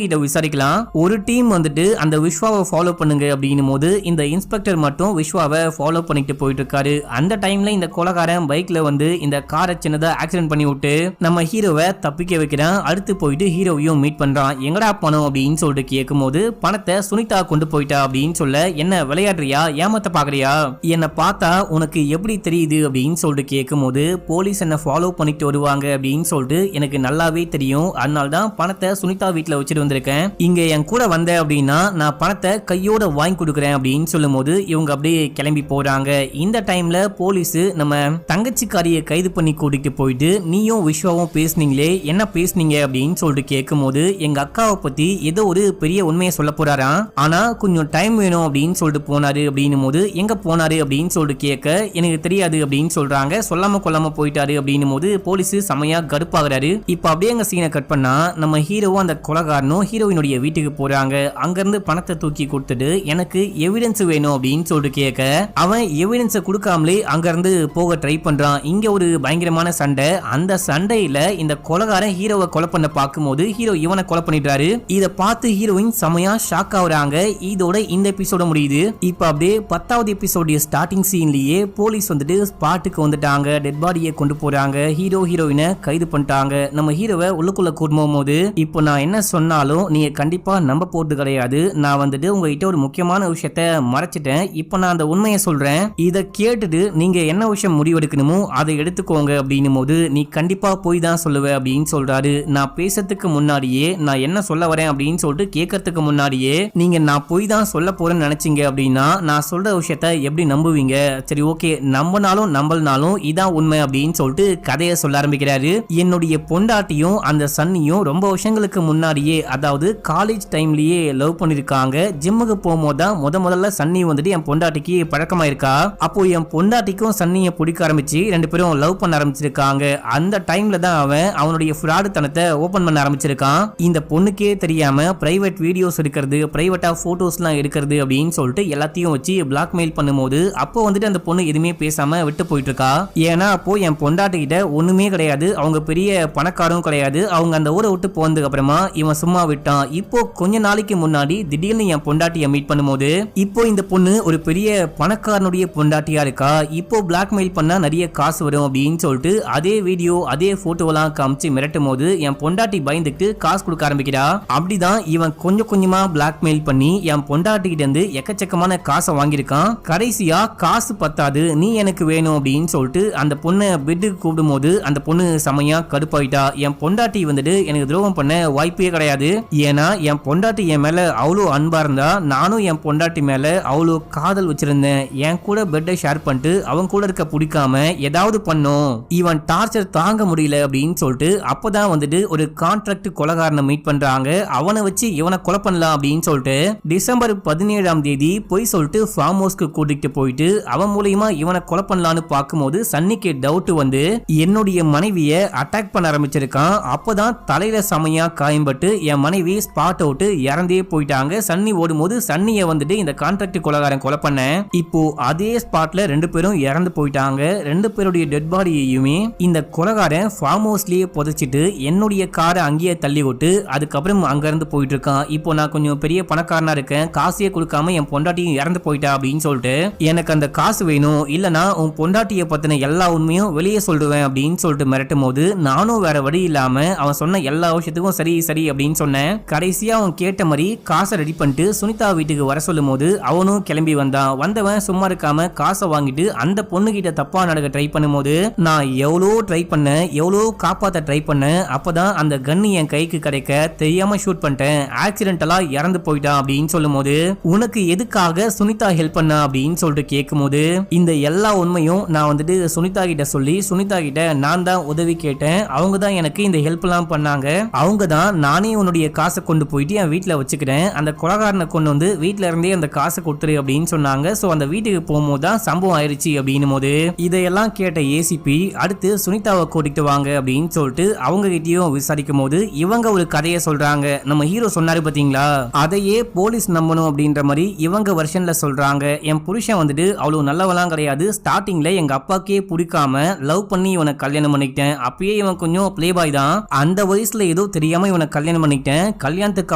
[SPEAKER 1] கிட்ட விசாரிக்கலாம், ஒரு டீம் வந்துட்டு அந்த விஸ்வாவை ஃபாலோ பண்ணுங்க அப்படின்னும் போது இந்த இன்ஸ்பெக்டர் மட்டும் விஸ்வாவை ஃபாலோ பண்ணிட்டு போயிட்டு இருக்காரு. அந்த டைம்ல இந்த கொலைகாரன் பைக்ல வந்து இந்த காரை சின்னதா ஆக்சிடென்ட் பண்ணி விட்டு நம்ம ஹீரோவை தப்பிக்க வைக்கிறான். அடுத்து போயிட்டு ஹீரோவையும் மீட் பண்றான். எங்கடா பணம் அப்படின்னு சொல்லிட்டு கேட்கும் போது, பணத்தை சுனிதா கொண்டு போயிட்டா அப்படின்னு சொல்ல, என்ன விளையாடுறியா, ஏமாத்த பாக்குறியா, என்ன பார்த்தா உனக்கு எப்படி தெரியுது அப்படின்னு சொல்லிட்டு கேட்கும் போது, போலீஸ் என்ன ஃபாலோ பண்ணிட்டு வருவாங்க அப்படின்னு சொல்லிட்டு எனக்கு நல்லாவே தெரியும், அதனால தான் பணத்தை சுனிதா வீட்டுல வச்சுட்டு வந்திருக்கேன், இங்க என் கூட வந்த அப்படின்னா நான் பணத்தை கையோட வாங்கி கொடுக்குறேன் அப்படின்னு சொல்லும் போது இவங்க அப்படியே கிளம்பி போறாங்க. இந்த டைம்ல போலீஸ் நம்ம தங்கச்சிக்காரியை கைது பண்ணி கூட்டிட்டு போயிட்டு, நீயும் விஸ்வாவும் பேசுனீங்களே, என்ன பேசுனீங்க அப்படின்னு சொல்லிட்டு கேட்கும் போது, எங்க அக்காவை பத்தி ஏதோ ஒரு பெரிய உண்மையை சொல்ல போறாராம், ஆனா கொஞ்சம் டைம் வேணும் அப்படின்னு சொல்லிட்டு போனாரு அப்படின்னும் போது, எங்க போனாரு அப்படின்னு சொல்லிட்டு கேட்க, எனக்கு தெரியாது அப்படின்னு சொல்றாங்க, சொல்லாம கொல்லாம போயிட்டாரு அப்படின்னும் போது போலீஸ் செமையா கடுப்பாகிறாரு. இப்ப அப்படியே எங்க சீனை கட் பண்ணா நம்ம ஹீரோவும் அந்த கொலைகாரனும் ஹீரோயினுடைய வீட்டுக்கு போறாங்க. அங்க இருந்து பணத்தை தூக்கி கொடுத்துட்டு எனக்கு எவிடன்ஸ் வேணும் அப்படின்னு சொல்லிட்டு கேட்க, அவன் எவிடன்ஸை கொடுக்காமலே அங்க இருந்து போக ட்ரை பண்றான். இங்க ஒரு பயங்கரமான சண்டை. அந்த சண்டையில இந்த கொலைகாரன் ஹீரோவை கொலை பண்ண பார்க்கும்போது ஹீரோ இவனை கொலை பண்ணிட்டாரு. இத பார்த்து ஹீரோயின் செமையா ஷாக் ஆகுறாங்க. இதோட இந்த எபிசோட முடியுது. இப்ப அப்படியே 10வது எபிசோட ஸ்டார்டிங் சீன்லயே போலீஸ் வந்துட்டு ஸ்பாட்டுக்கு வந்துட்டாங்க. டெட் பாடியை கொண்டு போறாங்க. ஹீரோ ஹீரோயினை கைது பண்ணிட்டாங்க. நம்ம ஹீரோவை உள்ளுக்குள்ள கூட்டும் போது, இப்போ நான் என்ன சொன்னாலும் நீங்க கண்டிப்பா நம்ப போறது கிடையாது, நான் வந்துட்டு உங்ககிட்ட ஒரு முக்கியமான விஷயத்த மறைச்சிட்டேன், இப்போ நான் அந்த உண்மையை சொல்றேன், இதை கேட்டுட்டு நீங்க என்ன விஷயம் முடிவெடுக்கணுமோ அதை எடுத்துக்கோங்க அப்படின்னும் போது, நீ கண்டிப்பா போய் தான் சொல்லுவ அப்படின்னு சொல்றாரு. நான் பேசுறதுக்கு முன்னாடியே, நான் என்ன சொல்ல வரேன் அப்படின்னு சொல்லிட்டு கேட்கறதுக்கு முன்னாடியே நீங்க நான் போய் தான் சொல்ல போறேன்னு நினைச்சீங்க அப்படின்னா நான் சொல்ற விஷயத்த எப்படி நம்புவீங்க, சரி ஓகே நம்பினாலும் நம்பலனாலும் இதான் உண்மை அப்படின்னு சொல்லிட்டு கதையை சொல்ல ஆரம்பிக்கிறாரு. என்னுடைய பொண்டாட்டியும் அந்த சன்னியும் ரொம்ப வருஷங்களுக்கு முன்னாடியே, அதாவது காலேஜ் டைம்லயே லவ் பண்ணிருக்காங்க. ஜிம்முக்கு போகும்போது தான் முதல்ல சன்னி வந்துட்டு என் பொண்டாட்டிக்கு பழக்கமாயிருக்கா. அப்போ என் பொண்டாட்டிக்கும் சன்னியை பிடிக்க ஆரம்பிச்சு 2 பேரும் லவ் பண்ண ஆரம்பிச்சிருக்காங்க. அந்த டைம்ல தான் அவனுடைய ஃப்ராடு தனத்தை ஓபன் பண்ண ஆரம்பிச்சிருக்கான். இந்த பொண்ணுக்கே தெரியாம பிரைவேட் வீடியோஸ் எடுக்கிறது, பிரைவேட்டா போட்டோஸ்லாம் எடுக்கிறது அப்படின்னு சொல்லிட்டு எல்லாத்தையும் வச்சு பிளாக்மெயில் பண்ணும்போது, அப்போ வந்துட்டு அந்த பொண்ணு எதுவுமே பேசாம விட்டு போயிட்டு இருக்கா. ஏன்னா அப்போ என் பொண்டாட்டி கிட்ட ஒண்ணுமே கிடையாது, அவங்க பெரிய பணக்காரும் கிடையாது, அவங்க அந்த ஊரை விட்டு போனதுக்கு அப்புறமா இவன் சும்மா விட்டான். இப்போ கொஞ்ச நாளைக்கு முன்னாடி திடீர்னு என் பொண்டாட்டியை மீட் பண்ணும்போது, இப்போ இந்த பொண்ணு ஒரு பெரிய பணக்காரனுடைய பொண்டாட்டியா இருக்கா. இப்போ பிளாக்மெயில் பண்ணா நிறைய காசு வரும் அப்படின்னு சொல்லிட்டு அதே வீடியோ அதே போட்டோலாம் காமிச்சு மிரட்டும் போது என் பொண்டாட்டி பயந்துட்டு காசு கொடுக்க ஆரம்பிக்கிறா. அப்படிதான் இவன் கொஞ்சம் கொஞ்சமா பிளாக்மெயில் பண்ணி என் பொண்டாட்டி கிட்ட இருந்து எக்கச்சக்கமான காசை வாங்கியிருக்கான். கடைசியா காசு பத்தாது, நீ எனக்கு வேணும் அப்படின்னு சொல்லிட்டு அந்த பொண்ணை பெட்டுக்கு கூப்பிடும் போது அந்த பொண்ணு செமையா கடுப்பாயிட்டா. என் பொண்டாட்டி வந்துட்டு எனக்கு துரோகம் பண்ண வாய்ப்பே கிடையாது, ஏன்னா என் பொண்டாட்டி என் மேல அவ்வளோ அன்பா இருந்தா, நானும் என் பொண்டாட்டி மேல அவ்வளோ காதல் வச்சிருந்தேன், என் கூட பெட்டை ஷேர் பண்ணிட்டு அவன் கூட இருக்க பிடிக்காம ஏதாவது பண்ணும், இவன் டார்ச்சர் தாங்க முடியல அப்படின்னு சொல்லிட்டு அப்பதான் வந்துட்டு ஒரு கான்ட்ராக்ட் கொலைகாரனை மீட் பண்றாங்க. அவனை வச்சு இவனை கொலை பண்ணலாம் அப்படின்னு சொல்லிட்டு டிசம்பர் 17ஆம் தேதி போய் சொல்லிட்டு ஃபார்ம் ஹவுஸ்க்கு கூட்டிட்டு போயிட்டு போயிட்டு அவன் மூலியமா இவனை கொலை பண்ணலான்னு பார்க்கும்போது சன்னிக்கு டவுட் வந்து என்னுடைய மனைவிய அட்டாக் பண்ண ஆரம்பிச்சிருக்கான். அப்பதான் தலையில சமையா காயம்பட்டு என் மனைவி ஸ்பாட் அவுட் இறந்தே போயிட்டாங்க. சன்னி ஓடும்போது சன்னிய வந்துட்டு இந்த கான்ட்ராக்ட் கொலைகாரன் கொலை பண்ண இப்போ அதே ஸ்பாட்ல 2 பேரும் இறந்து போயிட்டாங்க. 2 பேருடைய டெட் பாடியையுமே இந்த கொலைகாரன் ஃபார்ம் ஹவுஸ்லயே புதைச்சிட்டு என்னுடைய காரை அங்கேயே தள்ளி விட்டு அதுக்கப்புறம் அங்க இருந்து போயிட்டு இருக்கான். இப்போ நான் கொஞ்சம் பெரிய பணக்காரனா இருக்கேன், காசையே கொடுக்காம என் பொண்டாட்டியும் இறந்து போயிட்டா அப்படின்னு சொல்லிட்டு எனக்கு அந்த காசு வேணும், இல்லனா உன் பொண்டாட்டிய பத்தின எல்லா உண்மையும் வெளியே சொல்லுவேன் அப்படின்னு சொல்லிட்டு மிரட்டும் போது நானும் வேற வழி இல்லாம அவன் சொன்ன எல்லா விஷயத்துக்கும் சரி சரி அப்படின்னு சொன்னேன். கடைசியா அவன் கேட்ட மாதிரி காசை ரெடி பண்ணிட்டு சுனிதா வீட்டுக்கு வர சொல்லும் போது அவனும் கிளம்பி வந்தான். வந்தவன் சும்மா இருக்காம காசை வாங்கிட்டு அந்த பொண்ணு கிட்ட தப்பா நடக்க ட்ரை பண்ணும்போது நான் எவ்வளோ ட்ரை பண்ணேன், எவ்வளோ காப்பாத்த ட்ரை பண்ணேன், அப்பதான் அந்த கன்னு என் கைக்கு கிடைக்க தெரியாம ஷூட் பண்ணிட்டேன், ஆக்சிடென்டலா இறந்து போயிட்டான் அப்படின்னு சொல்லும் போது உனக்கு எதுக்காக சுனிதா ஹெல்ப் பண்ண அப்படின்னு சொல்லிட்டு கேட்கும் போது இந்த எல்லா உண்மையும் நான் வந்துட்டு சுனிதா கிட்ட சொல்லி சுனிதா கிட்ட நான் தான் உதவி கேட்டேன், அவங்க தான் எனக்கு இந்த ஹெல்ப் எல்லாம் பண்ணாங்க, அவங்க தான் நானே உன்னுடைய காசை கொண்டு போயிட்டு என் வீட்டுல வச்சுக்கிறேன், அந்த கொலைகாரனை கொண்டு வந்து வீட்டுல இருந்தே அந்த காசை கொடுத்துரு அப்படின்னு சொன்னாங்க. சோ அந்த வீட்டுக்கு போகும்போது தான் சம்பவம் ஆயிடுச்சு அப்படின்னும் போது இதையெல்லாம் கேட்ட ஏசிபி அடுத்து சுனிதாவை கூட்டிட்டு வாங்க அப்படின்னு சொல்லிட்டு அவங்க கிட்டயும் விசாரிக்கும் போது இவங்க ஒரு கதையை சொல்றாங்க. நம்ம ஹீரோ சொன்னாரு பாத்தீங்களா, அதையே போலீஸ் நம்பணும் அப்படின்ற மாதிரி இவங்க வெர்ஷன்ல சொல்றாங்க. என் புருஷன் வந்துட்டு அவ்வளவு நல்லவெல்லாம் கிடையாது, ஸ்டார்டிங்ல எங்க அப்பாக்கே பிடிக்காம லவ் பண்ணி இவனை கல்யாணம் பண்ணிக்கிட்டேன், அப்பயே இவன் கொஞ்சம் பிளே பாய் தான், அந்த வயசுல ஏதோ தெரியாம இவனை கல்யாணம் பண்ணிக்கிட்டேன், கல்யாணத்துக்கு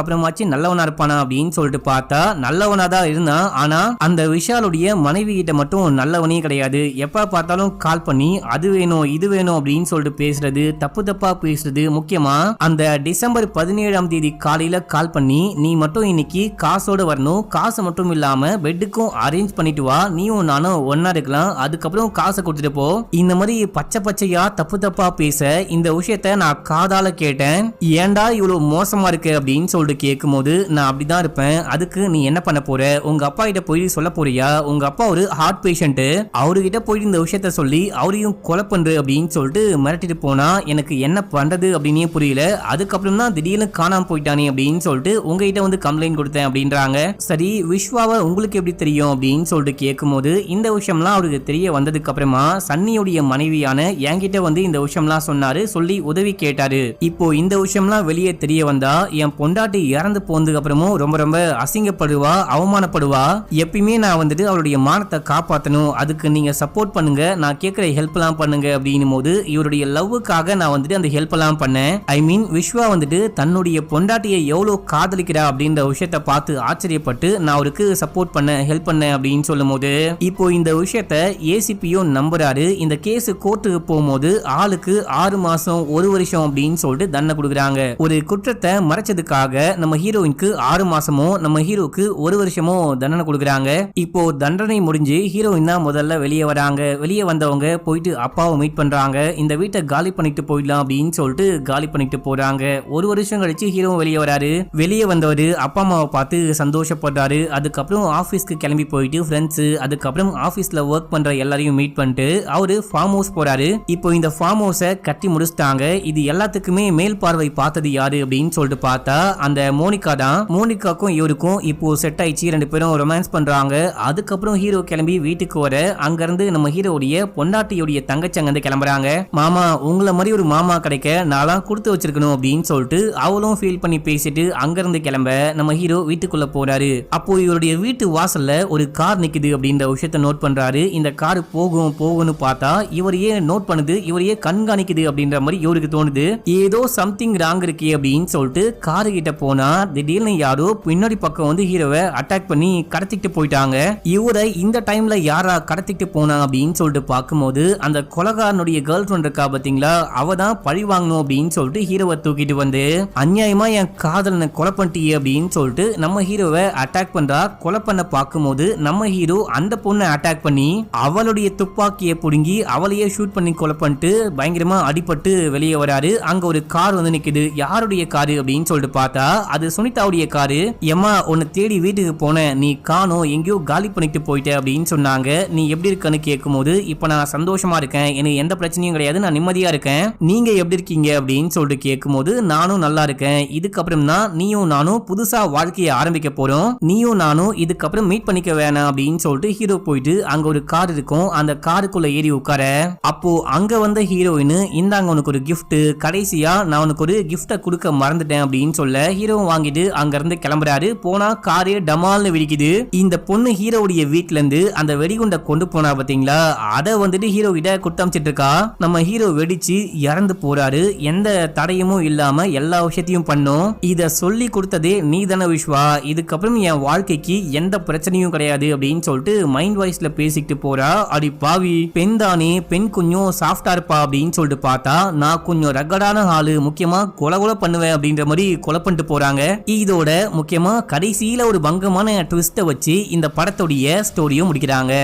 [SPEAKER 1] அப்புறமாச்சு நல்லவனா இருப்பானா அப்படின்னு சொல்லிட்டு பார்த்தா நல்லவனா தான் இருந்தான். ஆனா அந்த விஷாலுடைய மனைவி கிட்ட மட்டும் நல்லவனே கிடையாது, எப்ப பார்த்தாலும் கால் பண்ணி அது வேணும் இது வேணும் அப்படின்னு சொல்லிட்டு பேசுறது, தப்பு தப்பா பேசுறது, முக்கியமா அந்த டிசம்பர் 17ஆம் தேதி காலையில கால் பண்ணி நீ மட்டும் இன்னைக்கு காசோட வரணும், காசு மட்டும் இல்லாம பெட்டுக்கும் அரேஞ்ச் பண்ணிட்டு வா, நீயும் நானும் ஒன்னா இருக்கலாம், அதுக்கப்புறம் காசை கொடுத்துட்டு போ, இந்த மாதிரி பச்சை பச்சையா தப்பு தப்பா பேச இந்த விஷயத்த நான் காதால கேட்டேன். ஏன்டா இவ்வளவு மோசமா இருக்கு அப்படின்னு சொல்லிட்டு கேட்கும் போது நான் அப்படிதான் இருப்பேன், அதுக்கு நீ என்ன பண்ண போற, உங்க அப்பா கிட்ட போய் சொல்ல போறியா, உங்க அப்பா ஒரு ஹார்ட் பேஷண்ட், அவர்கிட்ட போய் இந்த விஷயத்த சொல்லி அவரையும் கொலை பண்று அப்படின்னு சொல்லிட்டு மிரட்டிட்டு போனா எனக்கு என்ன பண்றது அப்படின்னே புரியல. அதுக்கப்புறம் தான் திடீர்னு காணாம போயிட்டானே அப்படின்னு சொல்லிட்டு உங்ககிட்ட வந்து கம்ப்ளைண்ட் கொடுத்தேன் அப்படின்றாங்க. சரி விஸ்வாவை உங்களுக்கு எப்படி தெரியும் அப்படின்னு சொல்லிட்டு கேட்கும் போது இந்த விஷயம்லாம் அவருக்கு தெரிய வந்ததுக்கு அப்புறமா சன்னியுடைய மனைவியான என்கிட்ட வந்து இந்த விஷயம்லாம் சொன்னாரு, சொல்லி உதவி கேட்டாரு. இப்போ இந்த விஷயம்லாம் வெளியே தெரிய வந்தா என் பொண்டாட்டி இறந்து போனதுக்கு அப்புறமும் ரொம்ப ரொம்ப அசிங்கப்படுவா, அவமானப்படுவா, எப்பயுமே நான் வந்துட்டு அவருடைய மானத்தை காப்பாற்றணும், அதுக்கு நீங்க சப்போர்ட் பண்ணுங்க, நான் கேட்கிற ஹெல்ப் எல்லாம் பண்ணுங்க அப்படின்னும் போது இவருடைய லவ்வுக்காக நான் வந்துட்டு அந்த ஹெல்ப் எல்லாம் பண்ணேன். ஐ மீன் விஸ்வா வந்துட்டு தன்னுடைய பொண்டாட்டியை எவ்வளவு காதலிக்கிறா அப்படின்ற விஷயத்த பார்த்து ஆச்சரியப்பட்டு நான் அவருக்கு சப்போர்ட் பண்ண ஹெல்ப் பண்ண அப்படின்னு சொல்லும் போது இப்போ இந்த விஷயத்த ஏசிபியும் நம்புறாரு. இந்த கேஸ் கோர்ட்டுக்கு போகும்போது ஆளுக்கு 6 மாசம் 1 வருஷம் அப்படின்னு சொல்லிட்டு தண்டனை கொடுக்குறாங்க. ஒரு குற்றத்தை மறைச்சதுக்காக நம்ம ஹீரோயினுக்கு 6 மாசமோ நம்ம ஹீரோக்கு 1 வருஷமோ தண்டனை கொடுக்குறாங்க. இப்போ தண்டனை முடிஞ்சு ஹீரோயின் தான் முதல்ல வெளியே வராங்க. வெளியே வந்தவங்க போயிட்டு அப்பாவை மீட் பண்றாங்க, இந்த வீட்டை காலி பண்ணிட்டு போயிடலாம் அப்படின்னு சொல்லிட்டு காலி பண்ணிட்டு போறாங்க. 1 வருஷம் கழிச்சு ஹீரோ வெளியே வராரு. வெளியே வந்தவர் அப்பா அம்மாவை பார்த்து சந்தோஷப்படுறாரு. அதுக்கப்புறம் ஆபீஸ்க்கு கிளம்பி போயிட்டு ஃப்ரெண்ட்ஸ் அதுக்கப்புறம் ஆபீஸ்ல ஒர்க் பண்ற எல்லாரையும் மீட் பண்ணிட்டு அவரு ஃபார்ம் ஹவுஸ் போறாரு. இப்போ இந்த ஃபார்ம் ஹவுஸை கட்டி முடிச்சிட்டாங்க. இது எல்லாத்துக்குமே மேல் பார்வை பார்த்தது யாரு அப்படின்னு சொல்லிட்டு பார்த்தா அந்த மோனிகா தான். மோனிகாக்கும் இவருக்கும் இப்போ செட் ஆயிடுச்சு, 2 பேரும் ரொமான்ஸ் பண்றாங்க. அதுக்கப்புறம் ஹீரோ கிளம்பி வீட்டுக்கு வர அங்க இருந்து நம்ம ஹீரோடைய பொண்டாட்டியுடைய தங்கச்சி அங்க இருந்து கிளம்புறாங்க. மாமா உங்களை மாதிரி ஒரு மாமா கிடைக்க நான்லாம் கொடுத்து வச்சிருக்கணும் அப்படின்னு சொல்லிட்டு அவளும் ஃபீல் பண்ணி பேசிட்டு அங்க இருந்து கிளம்ப நம்ம ஹீரோ வீட்டுக்குள்ள போறாரு. அப்போ இவருடைய வீட்டு வாசல்ல ஒரு கார் நிக்குது அப்படின்ற விஷயத்த நோட் பண்றாரு. இந்த கார் போகும்னு பார்த்தா இவரையே நோட் பண்ணுது, இவரையே கண்காணிக்குது அப்படின்ற மாதிரி இவருக்கு தோணுது. ஏதோ சம்திங் ராங் இருக்கு அப்படின்னு சொல்லிட்டு காரு கிட்ட போனா திடீர்னு யாரோ பின்னாடி பக்கம் வந்து ஹீரோவை அட்டாக் பண்ணி கடத்திட்டு போயிட்டாங்க. இவரை இந்த டைம்ல யாரா கடத்திட்டு போனா அப்படின்னு சொல்லிட்டு பார்க்கும்போது அந்த கொலைகாரனுடைய கேர்ள் ஃப்ரெண்ட் இருக்கா பாத்தீங்களா, அவ தான் பழி வாங்கணும் அப்படின்னு சொல்லிட்டு ஹீரோவை தூக்கிட்டு வந்து அநியாயமா என் காதலனை கொலை பண்ணிட்டியே அப்படின்னு சொல்லிட்டு நம்ம ஹீரோவை அட்டாக் பண்றா. கொலை பண்ண பார்க்கும்போது நம்ம ஹீரோ அந்த பொண்ணை அட்டாக் பண்ணி அவளுடைய துப்பாக்கியை புடுங்கி அவளையே ஷூட் பண்ணி கொலை பண்ணிட்டு பயங்கரமா அடிபட்டு வெளியே வராரு. அங்க ஒரு கார் வந்து நிக்குது. யாருடைய காரு அப்படின்னு சொல்லிட்டு பார்த்தா அது சுனிதாவுடைய காரு. எம்மா உன்னை தேடி வீட்டுக்கு போன, நீ காணோம், எங்கேயோ காலி பண்ணிட்டு போயிட்ட அப்படின்னு சொன்னாங்க. நீ எப்படி இருக்கன்னு கேட்கும் போது இப்ப நான் சந்தோஷமா இருக்கேன், எனக்கு எந்த பிரச்சனையும் கிடையாது, நான் நிம்மதியா இருக்கேன், நீங்க எப்படி இருக்கீங்க அப்படின்னு சொல்லிட்டு கேட்கும் போது நானும் நல்லா இருக்கேன், இதுக்கப்புறம் தான் நீயும் நானும் புதுசா வாழ்க்கையை ஆரம்பிக்க போறோம், நீயும் நானும் இதுக்கப்புறம் மீட் பண்ணிக்க வேணாம் அப்படின்னு சொல்லிட்டு ஹீரோ போயிட்டு அங்க ஒரு கார் இருக்கும், அந்த காருக்குள்ள ஏறி உட்கார. அப்போ அங்க வந்த ஹீரோயின் இந்தாங்க உனக்கு ஒரு கிஃப்ட், கடைசியா நான் உனக்கு ஒரு கிஃப்ட கொடுக்க மறந்துட்டேன் அப்படின்னு சொல்ல ஹீரோ வாங்கிட்டு அங்க இருந்து கிளம்புறாரு. போனா காரே டமால்னு வெடிக்குது. இந்த பொண்ணு ஹீரோவுடைய வீட்ல இருந்து அந்த வெடிகுண்டை கொண்டு போனா பாத்தீங்களா, அத வந்துட்டு ஹீரோ கிட்ட குட்டமிச்சிட்டு இருக்கா. நம்ம ஹீரோ வெடிச்சு இறந்து போறாரு. எந்த தடையுமும் இல்லாம எல்லா விஷயத்தையும் பண்ணும். இத சொல்லி கொடுத்ததே நீ தானே விஸ்வா, இதுக்கப்புறம் என் வாழ்க்கைக்கு எந்த பிரச்சனையும் கிடையாது அப்படின்னு சொல்லிட்டு மைண்ட் வாய்ஸ்ல பேசிக்கிட்டு போறா. அடி பாவி, பெண் தானே, பெண் கொஞ்சம் சாஃப்டா இருப்பா அப்படின்னு சொல்லிட்டு பார்த்தா நான் கொஞ்சம் ரகடான ஆளு, முக்கியமா கொலை பண்ணுவேன் அப்படின்ற மாதிரி கொலை பண்ணிட்டு போறாங்க. இதோட முக்கியமா கடைசியில ஒரு பங்கமான ட்விஸ்ட வச்சு இந்த படத்துடைய ஸ்டோரியும் முடிக்கிறாங்க.